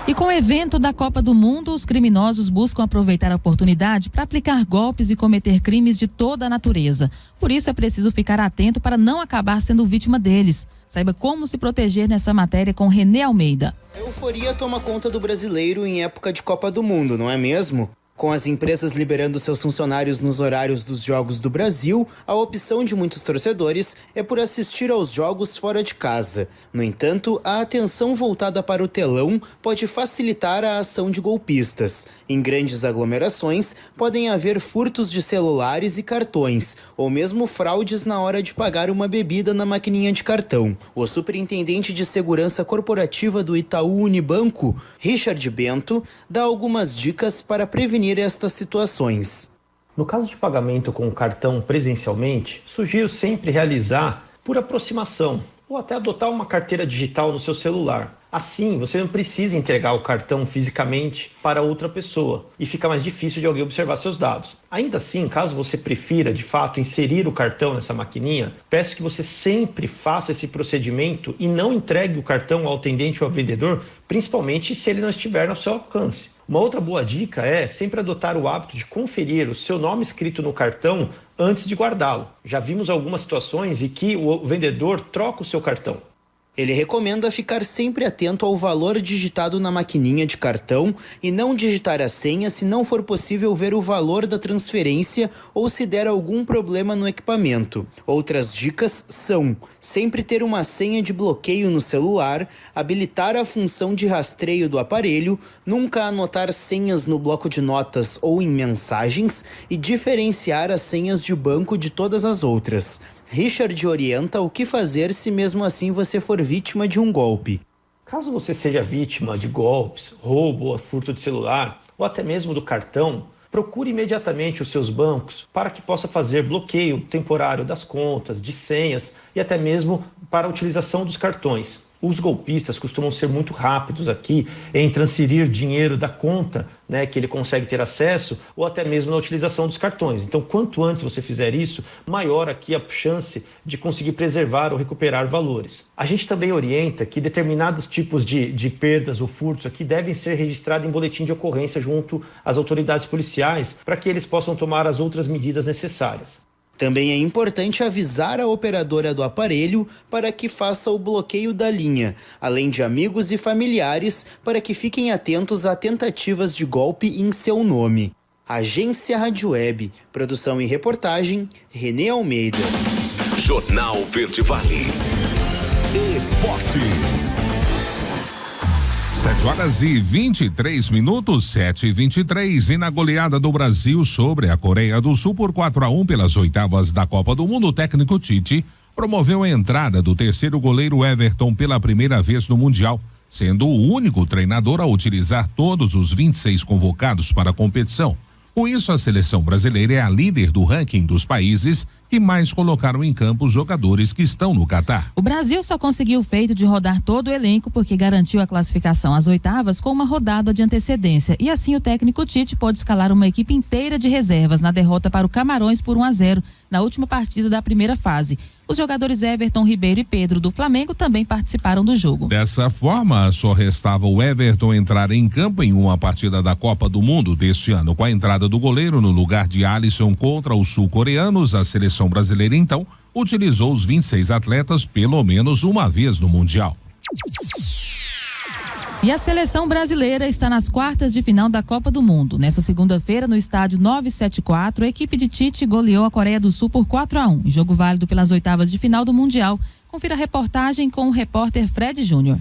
E com o evento da Copa do Mundo, os criminosos buscam aproveitar a oportunidade para aplicar golpes e cometer crimes de toda a natureza. Por isso é preciso ficar atento para não acabar sendo vítima deles. Saiba como se proteger nessa matéria com Renê Almeida. A euforia toma conta do brasileiro em época de Copa do Mundo, não é mesmo? Com as empresas liberando seus funcionários nos horários dos Jogos do Brasil, a opção de muitos torcedores é por assistir aos jogos fora de casa. No entanto, a atenção voltada para o telão pode facilitar a ação de golpistas. Em grandes aglomerações, podem haver furtos de celulares e cartões, ou mesmo fraudes na hora de pagar uma bebida na maquininha de cartão. O superintendente de segurança corporativa do Itaú Unibanco, Richard Bento, dá algumas dicas para prevenir estas situações. No caso de pagamento com o cartão presencialmente, sugiro sempre realizar por aproximação ou até adotar uma carteira digital no seu celular. Assim, você não precisa entregar o cartão fisicamente para outra pessoa e fica mais difícil de alguém observar seus dados. Ainda assim, caso você prefira, de fato, inserir o cartão nessa maquininha, peço que você sempre faça esse procedimento e não entregue o cartão ao atendente ou ao vendedor, principalmente se ele não estiver ao seu alcance. Uma outra boa dica é sempre adotar o hábito de conferir o seu nome escrito no cartão antes de guardá-lo. Já vimos algumas situações em que o vendedor troca o seu cartão. Ele recomenda ficar sempre atento ao valor digitado na maquininha de cartão e não digitar a senha se não for possível ver o valor da transferência ou se der algum problema no equipamento. Outras dicas são sempre ter uma senha de bloqueio no celular, habilitar a função de rastreio do aparelho, nunca anotar senhas no bloco de notas ou em mensagens e diferenciar as senhas de banco de todas as outras. Richard orienta o que fazer se mesmo assim você for vítima de um golpe. Caso você seja vítima de golpes, roubo ou furto de celular, ou até mesmo do cartão, procure imediatamente os seus bancos para que possa fazer bloqueio temporário das contas, de senhas e até mesmo para a utilização dos cartões. Os golpistas costumam ser muito rápidos aqui em transferir dinheiro da conta, né, que ele consegue ter acesso, ou até mesmo na utilização dos cartões. Então, quanto antes você fizer isso, maior aqui a chance de conseguir preservar ou recuperar valores. A gente também orienta que determinados tipos de perdas ou furtos aqui devem ser registrados em boletim de ocorrência junto às autoridades policiais para que eles possam tomar as outras medidas necessárias. Também é importante avisar a operadora do aparelho para que faça o bloqueio da linha, além de amigos e familiares para que fiquem atentos a tentativas de golpe em seu nome. Agência Rádio Web, produção e reportagem, Renê Almeida. Jornal Verde Vale. Esportes. 7h23, 7h23, e na goleada do Brasil sobre a Coreia do Sul por 4-1 pelas oitavas da Copa do Mundo, o técnico Tite promoveu a entrada do terceiro goleiro Everton pela primeira vez no Mundial, sendo o único treinador a utilizar todos os 26 convocados para a competição. Com isso, a seleção brasileira é a líder do ranking dos países que mais colocaram em campo os jogadores que estão no Catar. O Brasil só conseguiu o feito de rodar todo o elenco porque garantiu a classificação às oitavas com uma rodada de antecedência, e assim o técnico Tite pôde escalar uma equipe inteira de reservas na derrota para o Camarões por 1-0 na última partida da primeira fase. Os jogadores Everton, Ribeiro e Pedro do Flamengo também participaram do jogo. Dessa forma, só restava o Everton entrar em campo em uma partida da Copa do Mundo deste ano. Com a entrada do goleiro no lugar de Alisson contra os sul-coreanos, a seleção brasileira então utilizou os 26 atletas pelo menos uma vez no Mundial. E a seleção brasileira está nas quartas de final da Copa do Mundo. Nessa segunda-feira, no estádio 974, a equipe de Tite goleou a Coreia do Sul por 4-1, em jogo válido pelas oitavas de final do Mundial. Confira a reportagem com o repórter Fred Júnior.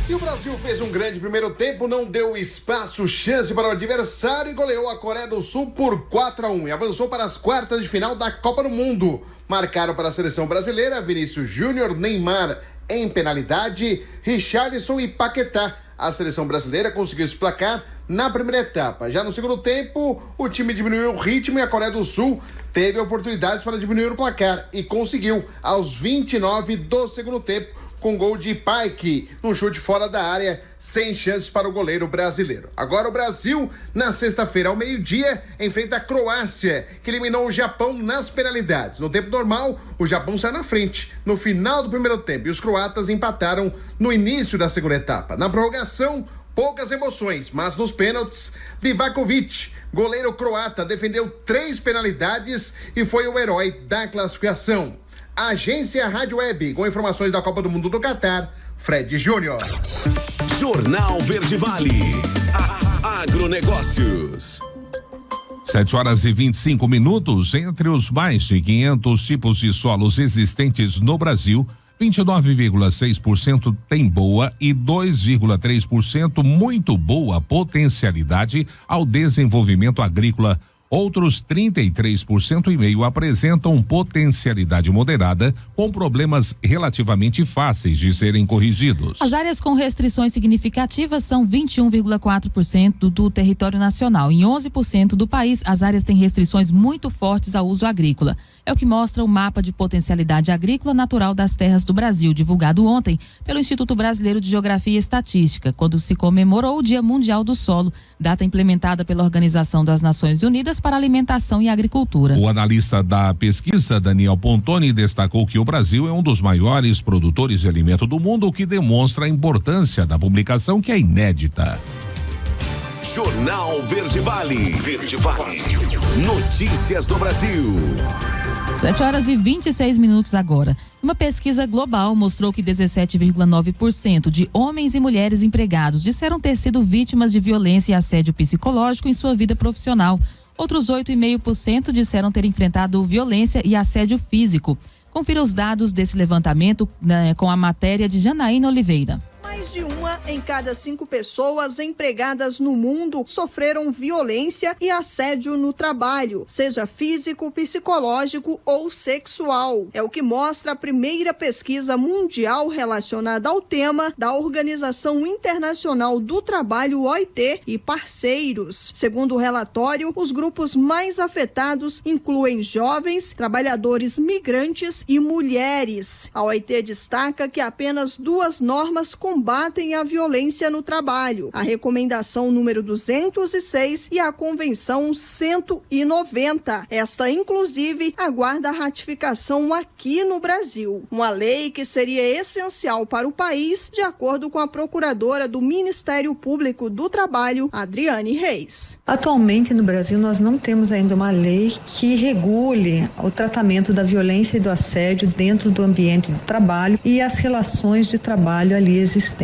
E o Brasil fez um grande primeiro tempo, não deu espaço, chance para o adversário e goleou a Coreia do Sul por 4-1 e avançou para as quartas de final da Copa do Mundo. Marcaram para a seleção brasileira Vinícius Júnior, Neymar em penalidade, Richarlison e Paquetá. A seleção brasileira conseguiu esse placar na primeira etapa. Já no segundo tempo, o time diminuiu o ritmo e a Coreia do Sul teve oportunidades para diminuir o placar e conseguiu aos 29 do segundo tempo, com gol de Paik, num chute fora da área, sem chances para o goleiro brasileiro. Agora o Brasil, na sexta-feira ao meio-dia, enfrenta a Croácia, que eliminou o Japão nas penalidades. No tempo normal, o Japão sai na frente no final do primeiro tempo e os croatas empataram no início da segunda etapa. Na prorrogação, poucas emoções, mas nos pênaltis, Livakovic, goleiro croata, defendeu 3 penalidades e foi o herói da classificação. Agência Rádio Web, com informações da Copa do Mundo do Catar, Fred Júnior. Jornal Verde Vale. Agronegócios. 7h25. Entre os mais de 500 tipos de solos existentes no Brasil, 29,6% tem boa e 2,3% muito boa potencialidade ao desenvolvimento agrícola. Outros 33,5% apresentam potencialidade moderada, com problemas relativamente fáceis de serem corrigidos. As áreas com restrições significativas são 21,4% do território nacional. Em 11% do país, as áreas têm restrições muito fortes ao uso agrícola. É o que mostra o mapa de potencialidade agrícola natural das terras do Brasil, divulgado ontem pelo Instituto Brasileiro de Geografia e Estatística, quando se comemorou o Dia Mundial do Solo, data implementada pela Organização das Nações Unidas para Alimentação e Agricultura. O analista da pesquisa, Daniel Pontoni, destacou que o Brasil é um dos maiores produtores de alimento do mundo, o que demonstra a importância da publicação, que é inédita. Jornal Verde Vale. Verde Vale. Notícias do Brasil. 7h26 agora. Uma pesquisa global mostrou que 17,9% de homens e mulheres empregados disseram ter sido vítimas de violência e assédio psicológico em sua vida profissional. Outros 8,5% disseram ter enfrentado violência e assédio físico. Confira os dados desse levantamento com a matéria de Janaína Oliveira. Mais de 1 em cada 5 pessoas empregadas no mundo sofreram violência e assédio no trabalho, seja físico, psicológico ou sexual. É o que mostra a primeira pesquisa mundial relacionada ao tema da Organização Internacional do Trabalho, OIT, e parceiros. Segundo o relatório, os grupos mais afetados incluem jovens, trabalhadores migrantes e mulheres. A OIT destaca que apenas 2 normas combatem a violência no trabalho: a recomendação número 206 e a convenção 190. Esta, inclusive, aguarda a ratificação aqui no Brasil. Uma lei que seria essencial para o país, de acordo com a procuradora do Ministério Público do Trabalho, Adriane Reis. Atualmente, no Brasil, nós não temos ainda uma lei que regule o tratamento da violência e do assédio dentro do ambiente de trabalho e as relações de trabalho ali existentes.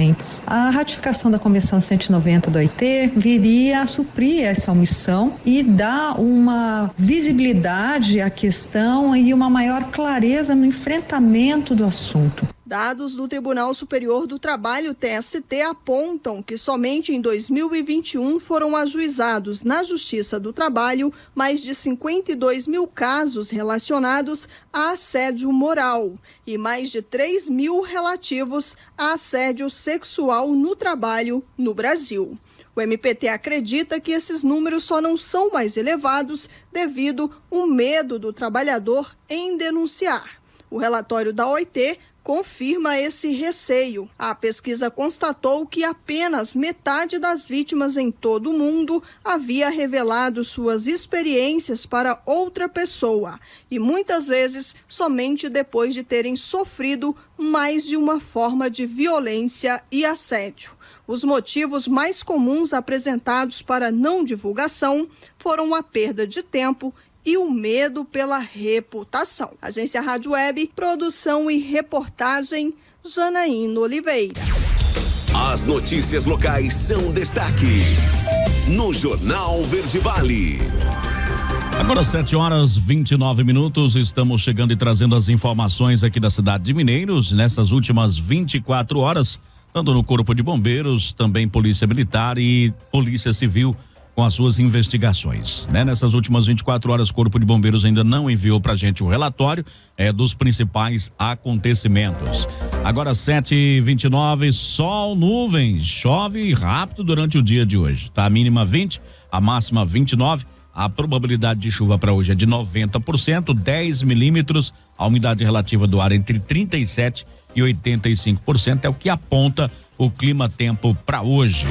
A ratificação da Convenção 190 do OIT viria a suprir essa omissão e dar uma visibilidade à questão e uma maior clareza no enfrentamento do assunto. Dados do Tribunal Superior do Trabalho, TST, apontam que somente em 2021 foram ajuizados na Justiça do Trabalho mais de 52 mil casos relacionados a assédio moral e mais de 3 mil relativos a assédio sexual no trabalho no Brasil. O MPT acredita que esses números só não são mais elevados devido ao medo do trabalhador em denunciar. O relatório da OIT confirma esse receio. A pesquisa constatou que apenas metade das vítimas em todo o mundo havia revelado suas experiências para outra pessoa e muitas vezes somente depois de terem sofrido mais de uma forma de violência e assédio. Os motivos mais comuns apresentados para não divulgação foram a perda de tempo e o medo pela reputação. Agência Rádio Web, produção e reportagem, Janaína Oliveira. As notícias locais são destaque no Jornal Verde Vale. Agora 7h29, estamos chegando e trazendo as informações aqui da cidade de Mineiros, nessas últimas 24 horas, tanto no Corpo de Bombeiros, também Polícia Militar e Polícia Civil, com as suas investigações, né? Nessas últimas 24 horas, o Corpo de Bombeiros ainda não enviou pra gente o relatório dos principais acontecimentos. Agora 7h29, sol, nuvens, chove rápido durante o dia de hoje, tá? A mínima 20, a máxima 29, a probabilidade de chuva para hoje é de 90%, 10 milímetros, a umidade relativa do ar entre 37% e 85%, é o que aponta o clima-tempo para hoje.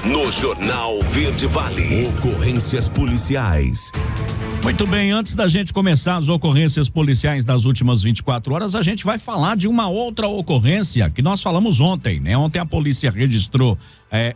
No Jornal Verde Vale, ocorrências policiais. Muito bem, antes da gente começar as ocorrências policiais das últimas 24 horas, a gente vai falar de uma outra ocorrência que nós falamos ontem, né? Ontem a polícia registrou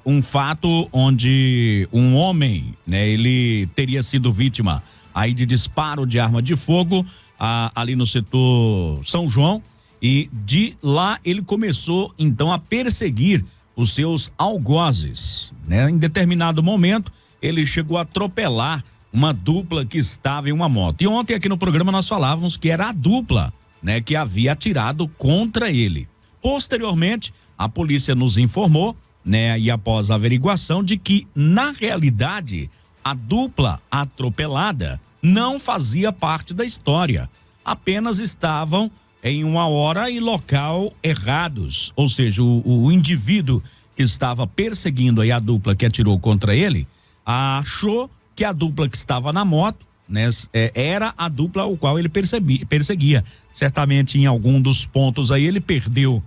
um fato onde um homem, né? Ele teria sido vítima aí de disparo de arma de fogo ali no setor São João, e de lá ele começou então a perseguir os seus algozes, né? Em determinado momento ele chegou a atropelar uma dupla que estava em uma moto. E ontem aqui no programa nós falávamos que era a dupla, né, que havia atirado contra ele. Posteriormente, a polícia nos informou, né, e após a averiguação, de que na realidade a dupla atropelada não fazia parte da história. Apenas estavam em uma hora e local errados, ou seja, o indivíduo que estava perseguindo aí a dupla que atirou contra ele, achou que a dupla que estava na moto, né, era a dupla ao qual ele perseguia. Certamente em algum dos pontos aí ele perdeu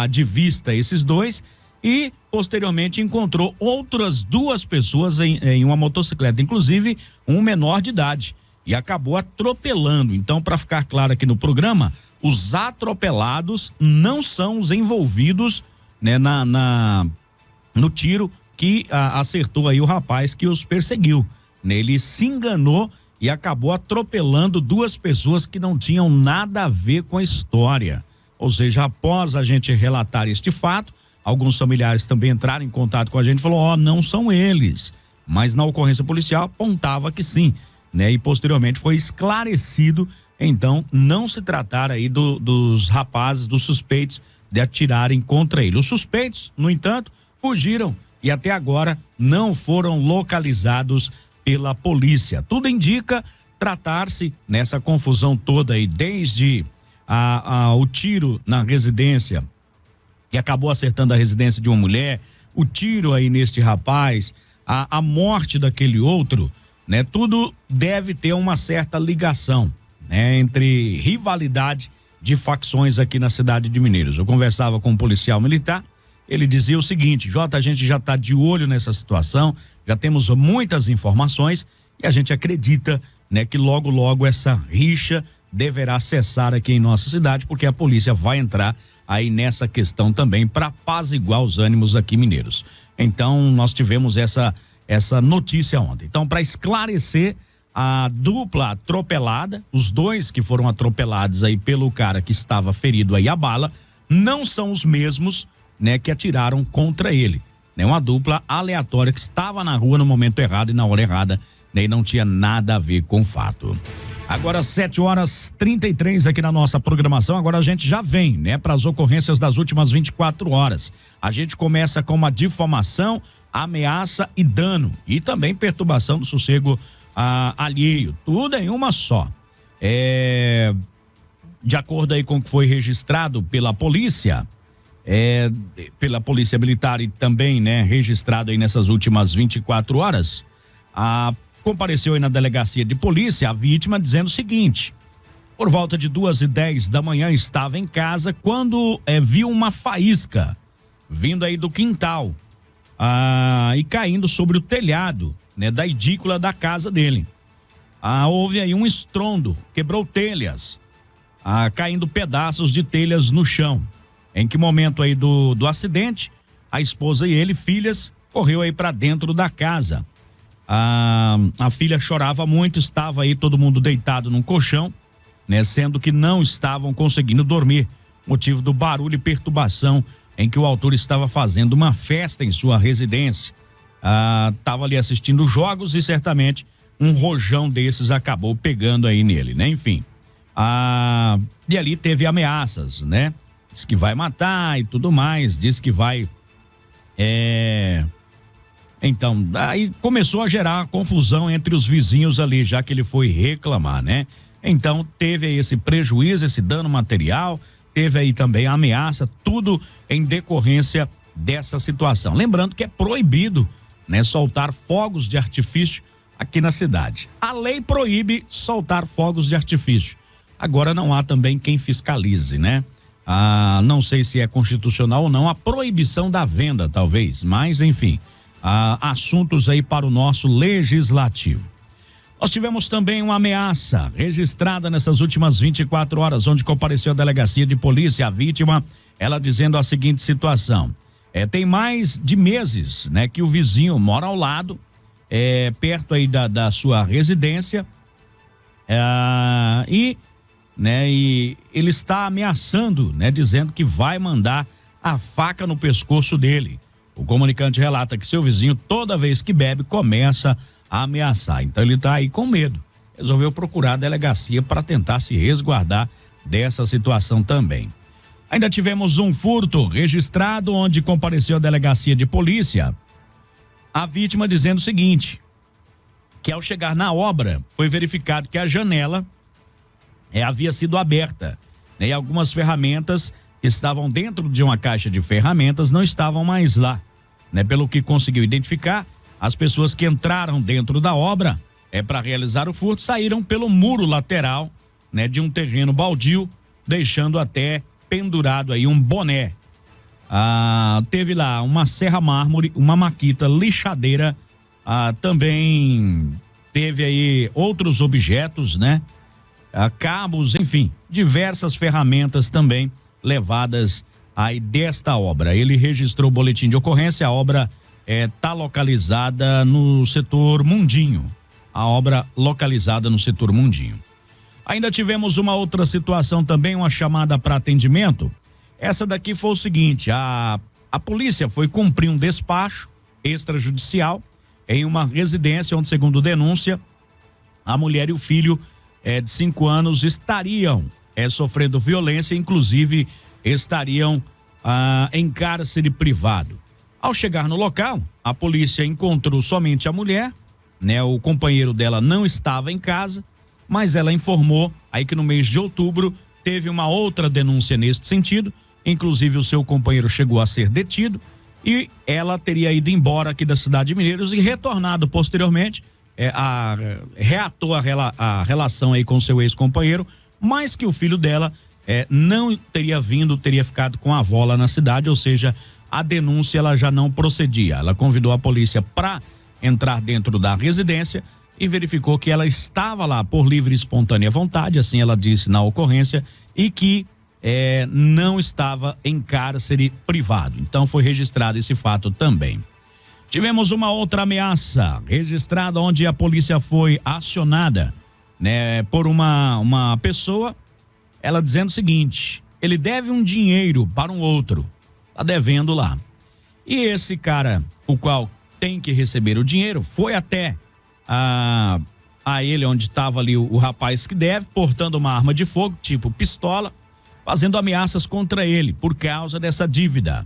de vista esses dois e posteriormente encontrou outras 2 pessoas em uma motocicleta, inclusive um menor de idade, e acabou atropelando. Então, para ficar claro aqui no programa, os atropelados não são os envolvidos, né, no tiro que acertou aí o rapaz que os perseguiu. Ele se enganou e acabou atropelando 2 pessoas que não tinham nada a ver com a história. Ou seja, após a gente relatar este fato, alguns familiares também entraram em contato com a gente e falaram, não são eles. Mas na ocorrência policial apontava que sim, né? E posteriormente foi esclarecido, então, não se tratar aí dos rapazes, dos suspeitos de atirarem contra ele. Os suspeitos, no entanto, fugiram e até agora não foram localizados pela polícia. Tudo indica tratar-se nessa confusão toda aí, desde o tiro na residência, que acabou acertando a residência de uma mulher, o tiro aí neste rapaz, a morte daquele outro, né? Tudo deve ter uma certa ligação, né? Entre rivalidade de facções aqui na cidade de Mineiros. Eu conversava com um policial militar, ele dizia o seguinte: Jota, a gente já está de olho nessa situação, já temos muitas informações e a gente acredita, né, que logo logo essa rixa deverá cessar aqui em nossa cidade, porque a polícia vai entrar aí nessa questão também para apaziguar os ânimos aqui mineiros. Então nós tivemos essa notícia ontem. Então, para esclarecer a dupla atropelada, os dois que foram atropelados aí pelo cara que estava ferido aí a bala, não são os mesmos, né, que atiraram contra ele. É uma dupla aleatória que estava na rua no momento errado e na hora errada, né, e não tinha nada a ver com o fato. Agora 7h33 aqui na nossa programação. Agora a gente já vem, né, para as ocorrências das últimas 24 horas. A gente começa com uma difamação, ameaça e dano, e também perturbação do sossego alheio, tudo em uma só. De acordo aí com o que foi registrado pela polícia, pela polícia militar e também, né, registrado aí nessas últimas 24 horas, compareceu aí na delegacia de polícia a vítima dizendo o seguinte: por volta de 2h10 da manhã estava em casa quando viu uma faísca vindo aí do quintal e caindo sobre o telhado, né, da edícula da casa dele. Houve aí um estrondo, quebrou telhas, caindo pedaços de telhas no chão. Em que momento aí do acidente, a esposa e ele, filhas, correu aí para dentro da casa. A filha chorava muito, estava aí todo mundo deitado num colchão, né, sendo que não estavam conseguindo dormir, motivo do barulho e perturbação em que o autor estava fazendo uma festa em sua residência. Estava ali assistindo jogos e certamente um rojão desses acabou pegando aí nele, né? Enfim, e ali teve ameaças, né? Diz que vai matar e tudo mais, diz que vai então, aí começou a gerar confusão entre os vizinhos ali, já que ele foi reclamar, né? Então, teve aí esse prejuízo, esse dano material, teve aí também a ameaça, tudo em decorrência dessa situação. Lembrando que é proibido, né, soltar fogos de artifício aqui na cidade. A lei proíbe soltar fogos de artifício. Agora não há também quem fiscalize, né? Não sei se é constitucional ou não a proibição da venda, talvez, mas enfim, assuntos aí para o nosso legislativo. Nós tivemos também uma ameaça registrada nessas últimas 24 horas, onde compareceu a delegacia de polícia. A vítima, ela dizendo a seguinte situação: tem mais de meses, né, que o vizinho mora ao lado, perto aí da sua residência, e ele está ameaçando, né, dizendo que vai mandar a faca no pescoço dele. O comunicante relata que seu vizinho, toda vez que bebe, começa a ameaçar. Então ele está aí com medo. Resolveu procurar a delegacia para tentar se resguardar dessa situação também. Ainda tivemos um furto registrado, onde compareceu a delegacia de polícia. A vítima dizendo o seguinte: que ao chegar na obra, foi verificado que a janela havia sido aberta, né, e algumas ferramentas que estavam dentro de uma caixa de ferramentas não estavam mais lá, né? Pelo que conseguiu identificar, as pessoas que entraram dentro da obra para realizar o furto saíram pelo muro lateral, né, de um terreno baldio, deixando até pendurado aí um boné. Teve lá uma serra mármore, uma maquita, lixadeira, também teve aí outros objetos, né? Cabos, enfim, diversas ferramentas também levadas aí desta obra. Ele registrou o boletim de ocorrência. A obra está localizada no setor Mundinho. A obra localizada no setor Mundinho. Ainda tivemos uma outra situação também, uma chamada para atendimento. Essa daqui foi o seguinte: a polícia foi cumprir um despacho extrajudicial em uma residência onde, segundo denúncia, a mulher e o filho de 5 anos estariam sofrendo violência, inclusive estariam em cárcere privado. Ao chegar no local, a polícia encontrou somente a mulher, né? O companheiro dela não estava em casa, mas ela informou aí que no mês de outubro teve uma outra denúncia neste sentido, inclusive o seu companheiro chegou a ser detido e ela teria ido embora aqui da cidade de Mineiros e retornado posteriormente, reatou a relação aí com seu ex-companheiro, mas que o filho dela não teria vindo, teria ficado com a avó lá na cidade, ou seja, a denúncia ela já não procedia. Ela convidou a polícia para entrar dentro da residência e verificou que ela estava lá por livre e espontânea vontade, assim ela disse na ocorrência, e que não estava em cárcere privado. Então foi registrado esse fato também. Tivemos uma outra ameaça registrada onde a polícia foi acionada, né, por uma pessoa, ela dizendo o seguinte: ele deve um dinheiro para um outro, tá devendo lá. E esse cara, o qual tem que receber o dinheiro, foi até a ele onde estava ali o rapaz que deve, portando uma arma de fogo, tipo pistola, fazendo ameaças contra ele por causa dessa dívida.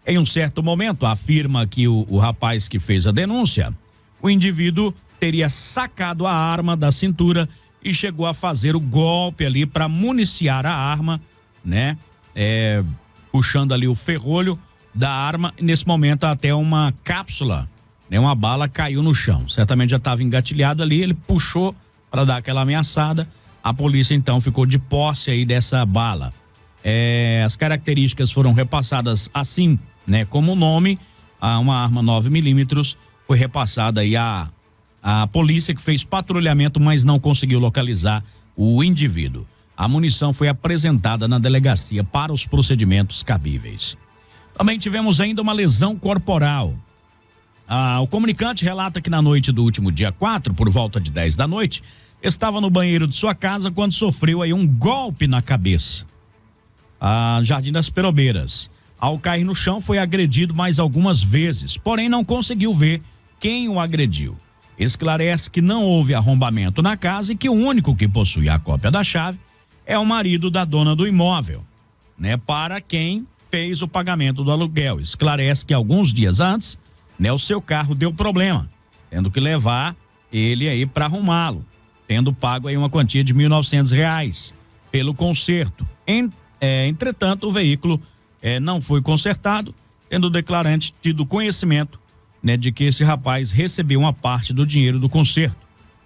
Em um certo momento, afirma que o rapaz que fez a denúncia, o indivíduo teria sacado a arma da cintura e chegou a fazer o golpe ali para municiar a arma, né? Puxando ali o ferrolho da arma, e nesse momento até uma cápsula, né? Uma bala caiu no chão. Certamente já estava engatilhado ali, ele puxou para dar aquela ameaçada. A polícia então ficou de posse aí dessa bala. As características foram repassadas assim, né? Como o nome, uma arma 9mm foi repassada aí a polícia, que fez patrulhamento, mas não conseguiu localizar o indivíduo. A munição foi apresentada na delegacia para os procedimentos cabíveis. Também tivemos ainda uma lesão corporal. O comunicante relata que na noite do último dia 4, por volta de 10 da noite, estava no banheiro de sua casa quando sofreu aí um golpe na cabeça. Jardim das Perobeiras. Ao cair no chão, foi agredido mais algumas vezes, porém não conseguiu ver quem o agrediu. Esclarece que não houve arrombamento na casa e que o único que possui a cópia da chave é o marido da dona do imóvel, né? Para quem fez o pagamento do aluguel. Esclarece que alguns dias antes, né, o seu carro deu problema, tendo que levar ele aí para arrumá-lo, tendo pago aí uma quantia de R$1.900 pelo conserto. Entretanto, o veículo não foi consertado, tendo o declarante tido conhecimento, né, de que esse rapaz recebeu uma parte do dinheiro do conserto.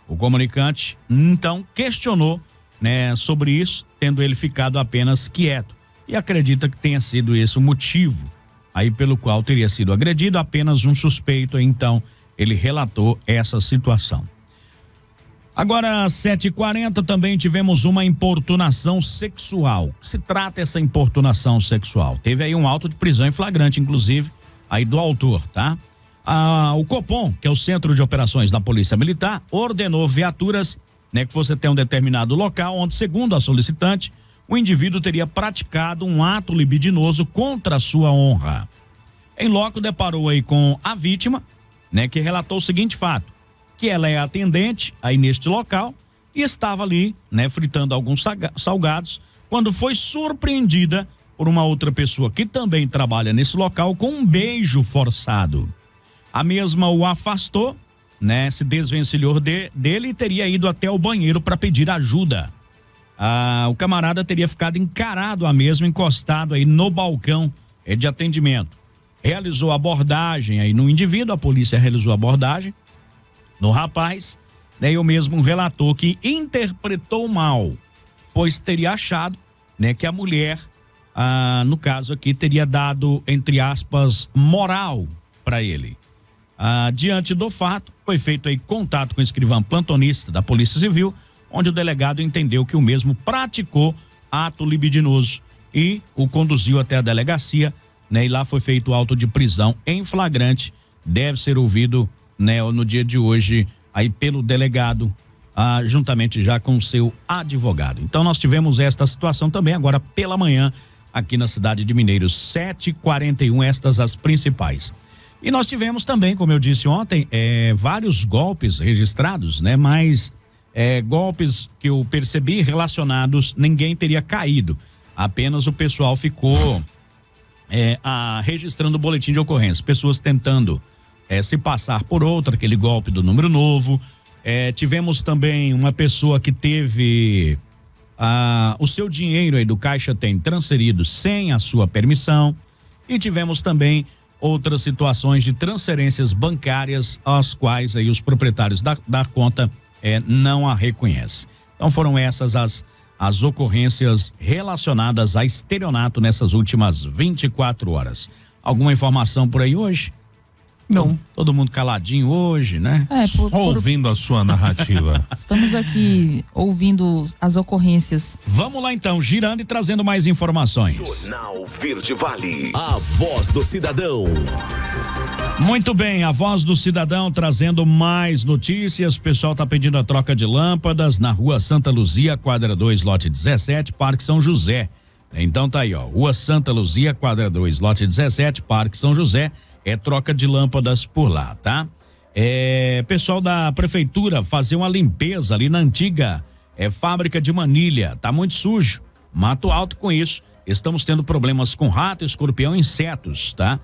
O comunicante então questionou, né, sobre isso, tendo ele ficado apenas quieto, e acredita que tenha sido esse o motivo aí pelo qual teria sido agredido. Apenas um suspeito, então ele relatou essa situação. Agora, 7h40, também tivemos uma importunação sexual. Que se trata essa importunação sexual? Teve aí um auto de prisão em flagrante, inclusive, aí do autor, tá? O Copom, que é o Centro de Operações da Polícia Militar, ordenou viaturas, né, que fosse até um determinado local, onde, segundo a solicitante, o indivíduo teria praticado um ato libidinoso contra a sua honra. Em loco, deparou aí com a vítima, né, que relatou o seguinte fato: que ela é atendente aí neste local e estava ali, né, fritando alguns salgados, quando foi surpreendida por uma outra pessoa que também trabalha nesse local com um beijo forçado. A mesma o afastou, né, se desvencilhou dele e teria ido até o banheiro para pedir ajuda. O camarada teria ficado encarado a mesma, encostado aí no balcão de atendimento. Realizou abordagem aí no indivíduo, a polícia realizou abordagem no rapaz, né, e o mesmo relatou que interpretou mal, pois teria achado, né, que a mulher, no caso aqui, teria dado, entre aspas, moral para ele. Diante do fato, foi feito aí contato com o escrivão plantonista da Polícia Civil, onde o delegado entendeu que o mesmo praticou ato libidinoso e o conduziu até a delegacia, né, e lá foi feito o auto de prisão em flagrante. Deve ser ouvido, né, no dia de hoje aí pelo delegado, juntamente já com o seu advogado. Então nós tivemos esta situação também agora pela manhã aqui na cidade de Mineiros, 7h41, estas as principais. E nós tivemos também, como eu disse ontem, vários golpes registrados, né? Mas golpes que eu percebi relacionados, ninguém teria caído. Apenas o pessoal ficou registrando o boletim de ocorrência. Pessoas tentando se passar por outra, aquele golpe do número novo. Tivemos também uma pessoa que teve o seu dinheiro aí do Caixa Tem transferido sem a sua permissão. E tivemos também outras situações de transferências bancárias às quais aí os proprietários da conta não a reconhecem. Então foram essas as ocorrências relacionadas a estelionato nessas últimas 24 horas. Alguma informação por aí hoje? Não. Todo mundo caladinho hoje, né? Ouvindo a sua narrativa. Estamos aqui ouvindo as ocorrências. Vamos lá então, girando e trazendo mais informações. Jornal Verde Vale, a voz do cidadão. Muito bem, a voz do cidadão trazendo mais notícias. O pessoal tá pedindo a troca de lâmpadas na rua Santa Luzia, quadra 2, lote 17, Parque São José. Então tá aí, ó, rua Santa Luzia, quadra 2, lote 17, Parque São José. Troca de lâmpadas por lá, tá? Pessoal da prefeitura fazer uma limpeza ali na antiga fábrica de manilha, tá muito sujo, mato alto com isso. Estamos tendo problemas com rato, escorpião e insetos, tá?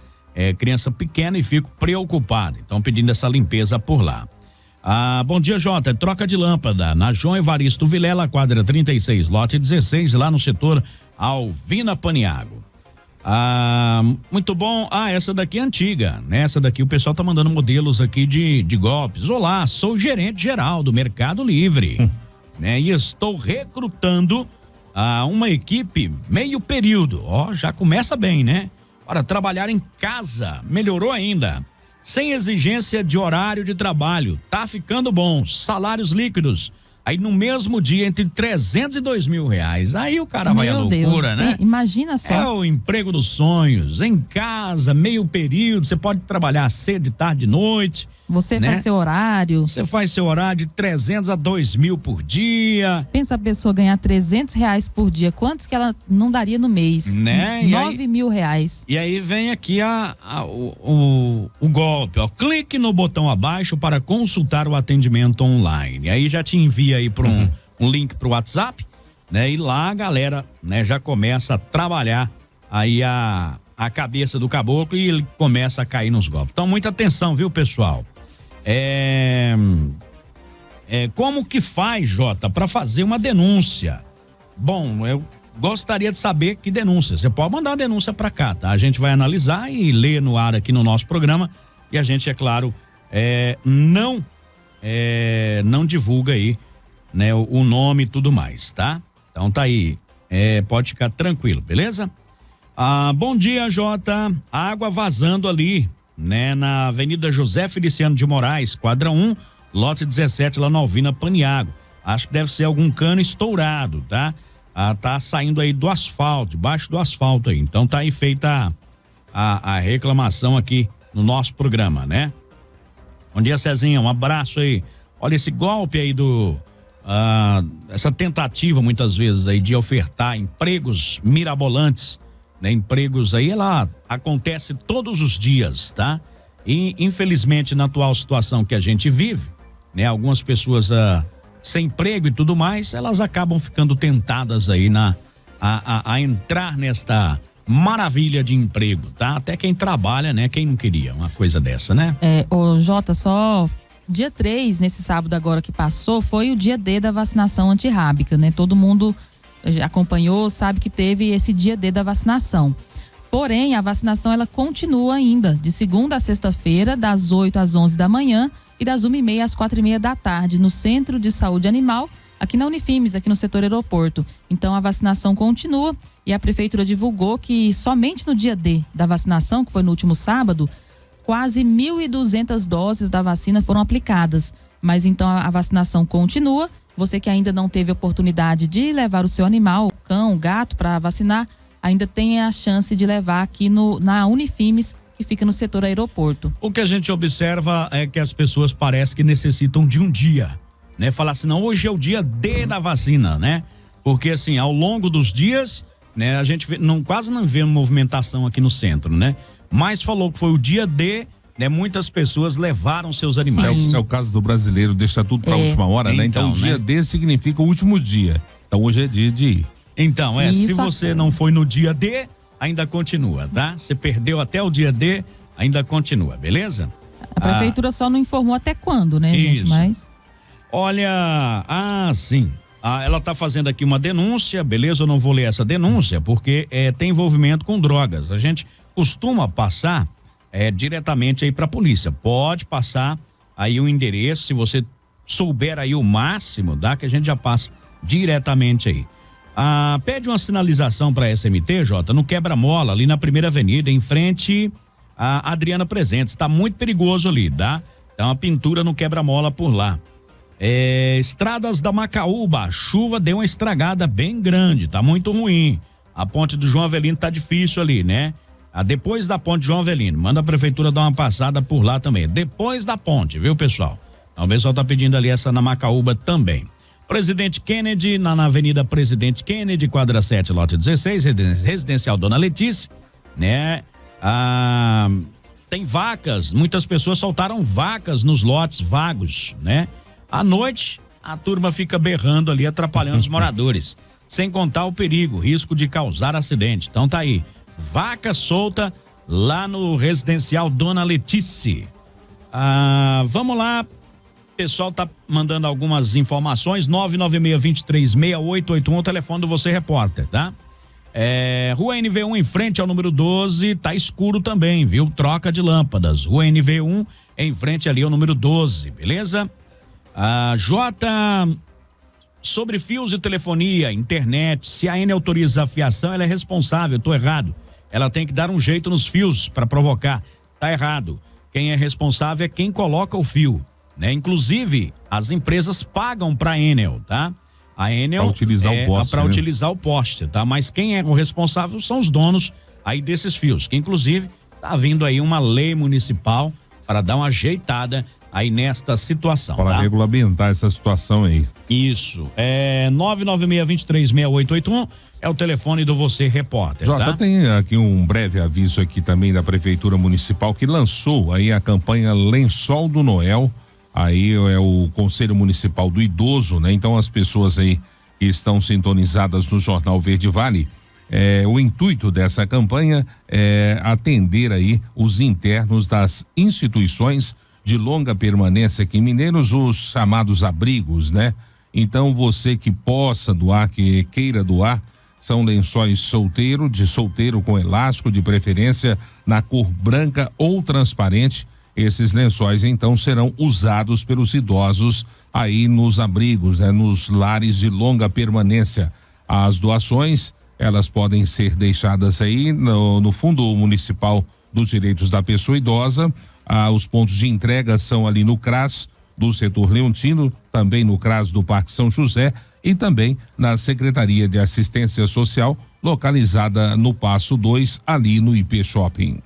Criança pequena e fico preocupado, então pedindo essa limpeza por lá. Bom dia, Jota, troca de lâmpada na João Evaristo Vilela, quadra 36, lote 16, lá no setor Alvina Paniago. Muito bom. Essa daqui é antiga, né? Essa daqui o pessoal tá mandando modelos aqui de golpes. Olá, sou o gerente geral do Mercado Livre, né? E estou recrutando uma equipe meio período. Já começa bem, né? Para trabalhar em casa, melhorou ainda. Sem exigência de horário de trabalho, tá ficando bom. Salários líquidos. Aí no mesmo dia, entre 300 e 2 mil reais. Aí o cara vai à loucura, né? Imagina só. É o emprego dos sonhos, em casa, meio período, você pode trabalhar cedo, de tarde, de noite. Você faz seu horário. Você faz seu horário de 300 a 2 mil por dia. Pensa a pessoa ganhar 300 reais por dia, quantos que ela não daria no mês? Né? 9 mil reais. E aí vem aqui o golpe, ó. Clique no botão abaixo para consultar o atendimento online. Aí já te envia aí para um link pro WhatsApp, né? E lá a galera, né, já começa a trabalhar aí a cabeça do caboclo e ele começa a cair nos golpes. Então muita atenção, viu, pessoal? Como que faz, Jota, para fazer uma denúncia? Bom, eu gostaria de saber que denúncia. Você pode mandar a denúncia para cá, tá? A gente vai analisar e ler no ar aqui no nosso programa e a gente, é claro, não divulga aí, né, o nome e tudo mais, tá? Então tá aí, pode ficar tranquilo, beleza? Bom dia, Jota. Água vazando ali, né, na Avenida José Feliciano de Moraes, quadra 1, lote 17, lá na Alvina Paniago. Acho que deve ser algum cano estourado, tá? Tá saindo aí do asfalto, debaixo do asfalto aí. Então tá aí feita a reclamação aqui no nosso programa, né? Bom dia, Cezinha, um abraço aí. Olha esse golpe aí essa tentativa muitas vezes aí de ofertar empregos mirabolantes, né? Empregos aí, ela acontece todos os dias, tá? E infelizmente na atual situação que a gente vive, né? Algumas pessoas sem emprego e tudo mais, elas acabam ficando tentadas aí a entrar nesta maravilha de emprego, tá? Até quem trabalha, né? Quem não queria uma coisa dessa, né? Ô Jota, só dia 3, nesse sábado agora que passou, foi o dia D da vacinação antirrábica, né? Todo mundo acompanhou, sabe que teve esse dia D da vacinação. Porém, a vacinação ela continua ainda, de segunda a sexta-feira, das 8 às 11 da manhã e das 1h30 às 4h30 da tarde, no Centro de Saúde Animal, aqui na Unifimes, aqui no setor aeroporto. Então, a vacinação continua e a prefeitura divulgou que somente no dia D da vacinação, que foi no último sábado, quase 1.200 doses da vacina foram aplicadas. Mas então a vacinação continua. Você que ainda não teve oportunidade de levar o seu animal, o cão, o gato, para vacinar, ainda tem a chance de levar aqui na Unifimes, que fica no setor aeroporto. O que a gente observa é que as pessoas parecem que necessitam de um dia, né? Falar assim, não, hoje é o dia D da vacina, né? Porque assim, ao longo dos dias, né, a gente quase não vê movimentação aqui no centro, né? Mas falou que foi o dia D, né? Muitas pessoas levaram seus animais. É o caso do brasileiro, deixa tudo pra última hora, né? Então o dia D significa o último dia. Então hoje é dia de ir. Então, se você não foi no dia D, ainda continua, tá? Você perdeu até o dia D, ainda continua, beleza? A prefeitura só não informou até quando, né, gente? Isso. Mas... Olha, sim. Ela tá fazendo aqui uma denúncia, beleza? Eu não vou ler essa denúncia, porque tem envolvimento com drogas. A gente costuma passar diretamente aí pra polícia. Pode passar aí o endereço, se você souber aí o máximo, tá? Que a gente já passa diretamente aí. Pede uma sinalização pra SMT, Jota, no quebra-mola, ali na Primeira Avenida, em frente a Adriana Presentes. Tá muito perigoso ali, tá? Tá uma pintura no quebra-mola por lá. Estradas da Macaúba, a chuva deu uma estragada bem grande, tá muito ruim. A ponte do João Avelino tá difícil ali, né? Depois da ponte João Avelino, manda a prefeitura dar uma passada por lá também. Depois da ponte, viu, pessoal? Então, o pessoal tá pedindo ali essa na Macaúba também. Presidente Kennedy, na Avenida Presidente Kennedy, quadra 7, lote 16, residencial Dona Letícia, né? Tem vacas, muitas pessoas soltaram vacas nos lotes vagos, né? À noite, a turma fica berrando ali, atrapalhando os moradores. Sem contar o perigo, risco de causar acidente. Então tá aí, vaca solta lá no residencial Dona Letícia. Vamos lá, o pessoal tá mandando algumas informações, 996-236881, o telefone do Você Repórter, tá? Rua NV1 em frente ao número 12, tá escuro também, viu? Troca de lâmpadas, Rua NV1 em frente ali ao número 12, beleza? Jota, sobre fios de telefonia, internet, se a Enel autoriza a fiação, ela é responsável, tô errado. Ela tem que dar um jeito nos fios para provocar, tá errado. Quem é responsável é quem coloca o fio, né? Inclusive, as empresas pagam pra Enel, tá? A Enel para utilizar o poste, para utilizar o poste, tá? Mas quem é o responsável são os donos aí desses fios, que inclusive tá vindo aí uma lei municipal para dar uma ajeitada aí nesta situação, para regulamentar essa situação aí. Isso, 996-236881 é o telefone do Você Repórter, Jota, tá? Tem aqui um breve aviso aqui também da Prefeitura Municipal que lançou aí a campanha Lençol do Noel, aí é o Conselho Municipal do Idoso, né? Então as pessoas aí que estão sintonizadas no Jornal Verde Vale, o intuito dessa campanha é atender aí os internos das instituições de longa permanência aqui em Mineiros, os chamados abrigos, né? Então você que possa doar, que queira doar, são lençóis de solteiro com elástico, de preferência na cor branca ou transparente. Esses lençóis então serão usados pelos idosos aí nos abrigos, né? Nos lares de longa permanência. As doações, elas podem ser deixadas aí no Fundo Municipal dos Direitos da Pessoa Idosa. Os pontos de entrega são ali no CRAS do setor Leontino, também no CRAS do Parque São José e também na Secretaria de Assistência Social, localizada no Passo 2, ali no IP Shopping.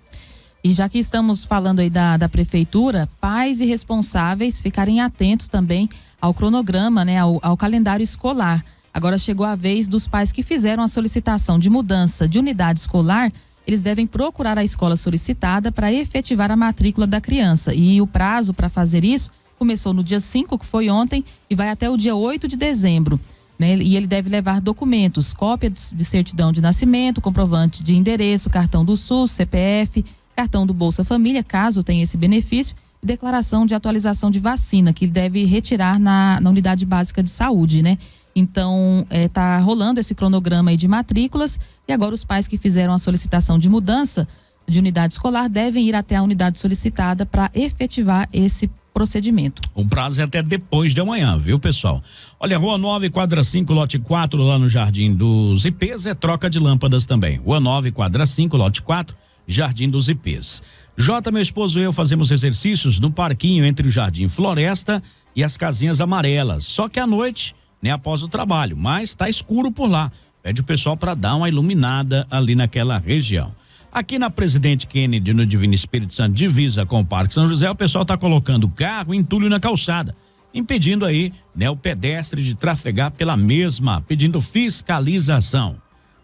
E já que estamos falando aí da prefeitura, pais e responsáveis ficarem atentos também ao cronograma, né, ao calendário escolar. Agora chegou a vez dos pais que fizeram a solicitação de mudança de unidade escolar. Eles devem procurar a escola solicitada para efetivar a matrícula da criança. E o prazo para fazer isso começou no dia 5, que foi ontem, e vai até o dia 8 de dezembro. Né? E ele deve levar documentos, cópia de certidão de nascimento, comprovante de endereço, cartão do SUS, CPF, cartão do Bolsa Família, caso tenha esse benefício, e declaração de atualização de vacina, que ele deve retirar na unidade básica de saúde, né? Então, tá rolando esse cronograma aí de matrículas e agora os pais que fizeram a solicitação de mudança de unidade escolar devem ir até a unidade solicitada para efetivar esse procedimento. O prazo é até depois de amanhã, viu, pessoal? Olha, Rua 9, quadra 5, lote 4, lá no Jardim dos IPs, troca de lâmpadas também. Rua 9, quadra 5, lote 4, Jardim dos IPs. Jota, meu esposo e eu fazemos exercícios no parquinho entre o Jardim Floresta e as casinhas amarelas. Só que à noite, né, após o trabalho, mas tá escuro por lá. Pede o pessoal para dar uma iluminada ali naquela região. Aqui na Presidente Kennedy, no Divino Espírito Santo, divisa com o Parque São José, o pessoal tá colocando carro entulho na calçada, impedindo aí, né, o pedestre de trafegar pela mesma, pedindo fiscalização.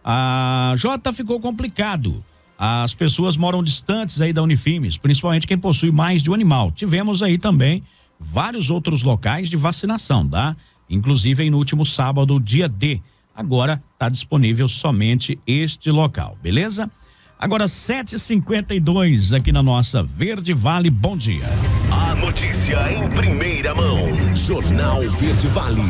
A Jota ficou complicado. As pessoas moram distantes aí da Unifimes, principalmente quem possui mais de um animal. Tivemos aí também vários outros locais de vacinação, tá? Inclusive aí no último sábado, dia D, agora está disponível somente este local, beleza? Agora 7h52 aqui na nossa Verde Vale, bom dia. A notícia em primeira mão, Jornal Verde Vale.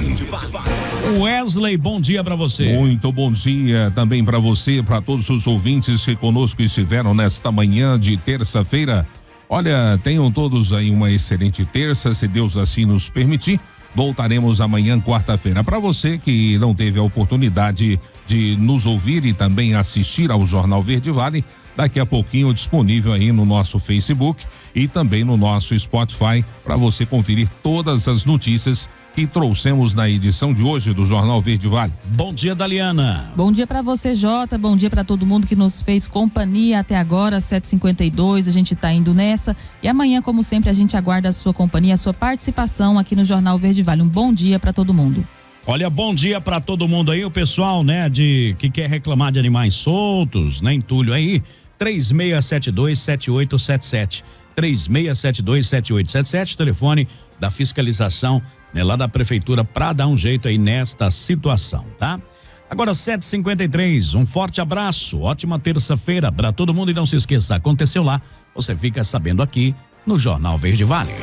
Wesley, bom dia para você. Muito bom dia também para você, para todos os ouvintes que conosco estiveram nesta manhã de terça-feira. Olha, tenham todos aí uma excelente terça, se Deus assim nos permitir. Voltaremos amanhã, quarta-feira. Para você que não teve a oportunidade de nos ouvir e também assistir ao Jornal Verde Vale, daqui a pouquinho disponível aí no nosso Facebook e também no nosso Spotify para você conferir todas as notícias que trouxemos na edição de hoje do Jornal Verde Vale. Bom dia, Daliana. Bom dia para você, Jota. Bom dia para todo mundo que nos fez companhia até agora, 7h52. A gente tá indo nessa. E amanhã, como sempre, a gente aguarda a sua companhia, a sua participação aqui no Jornal Verde Vale. Um bom dia para todo mundo. Olha, bom dia para todo mundo aí, o pessoal, né, que quer reclamar de animais soltos, né, entulho aí, 3672-7877. 3672-7877, telefone da fiscalização, né, lá da prefeitura, para dar um jeito aí nesta situação, tá? Agora 7h53, um forte abraço, ótima terça-feira para todo mundo e não se esqueça, aconteceu lá, você fica sabendo aqui no Jornal Verde Vale.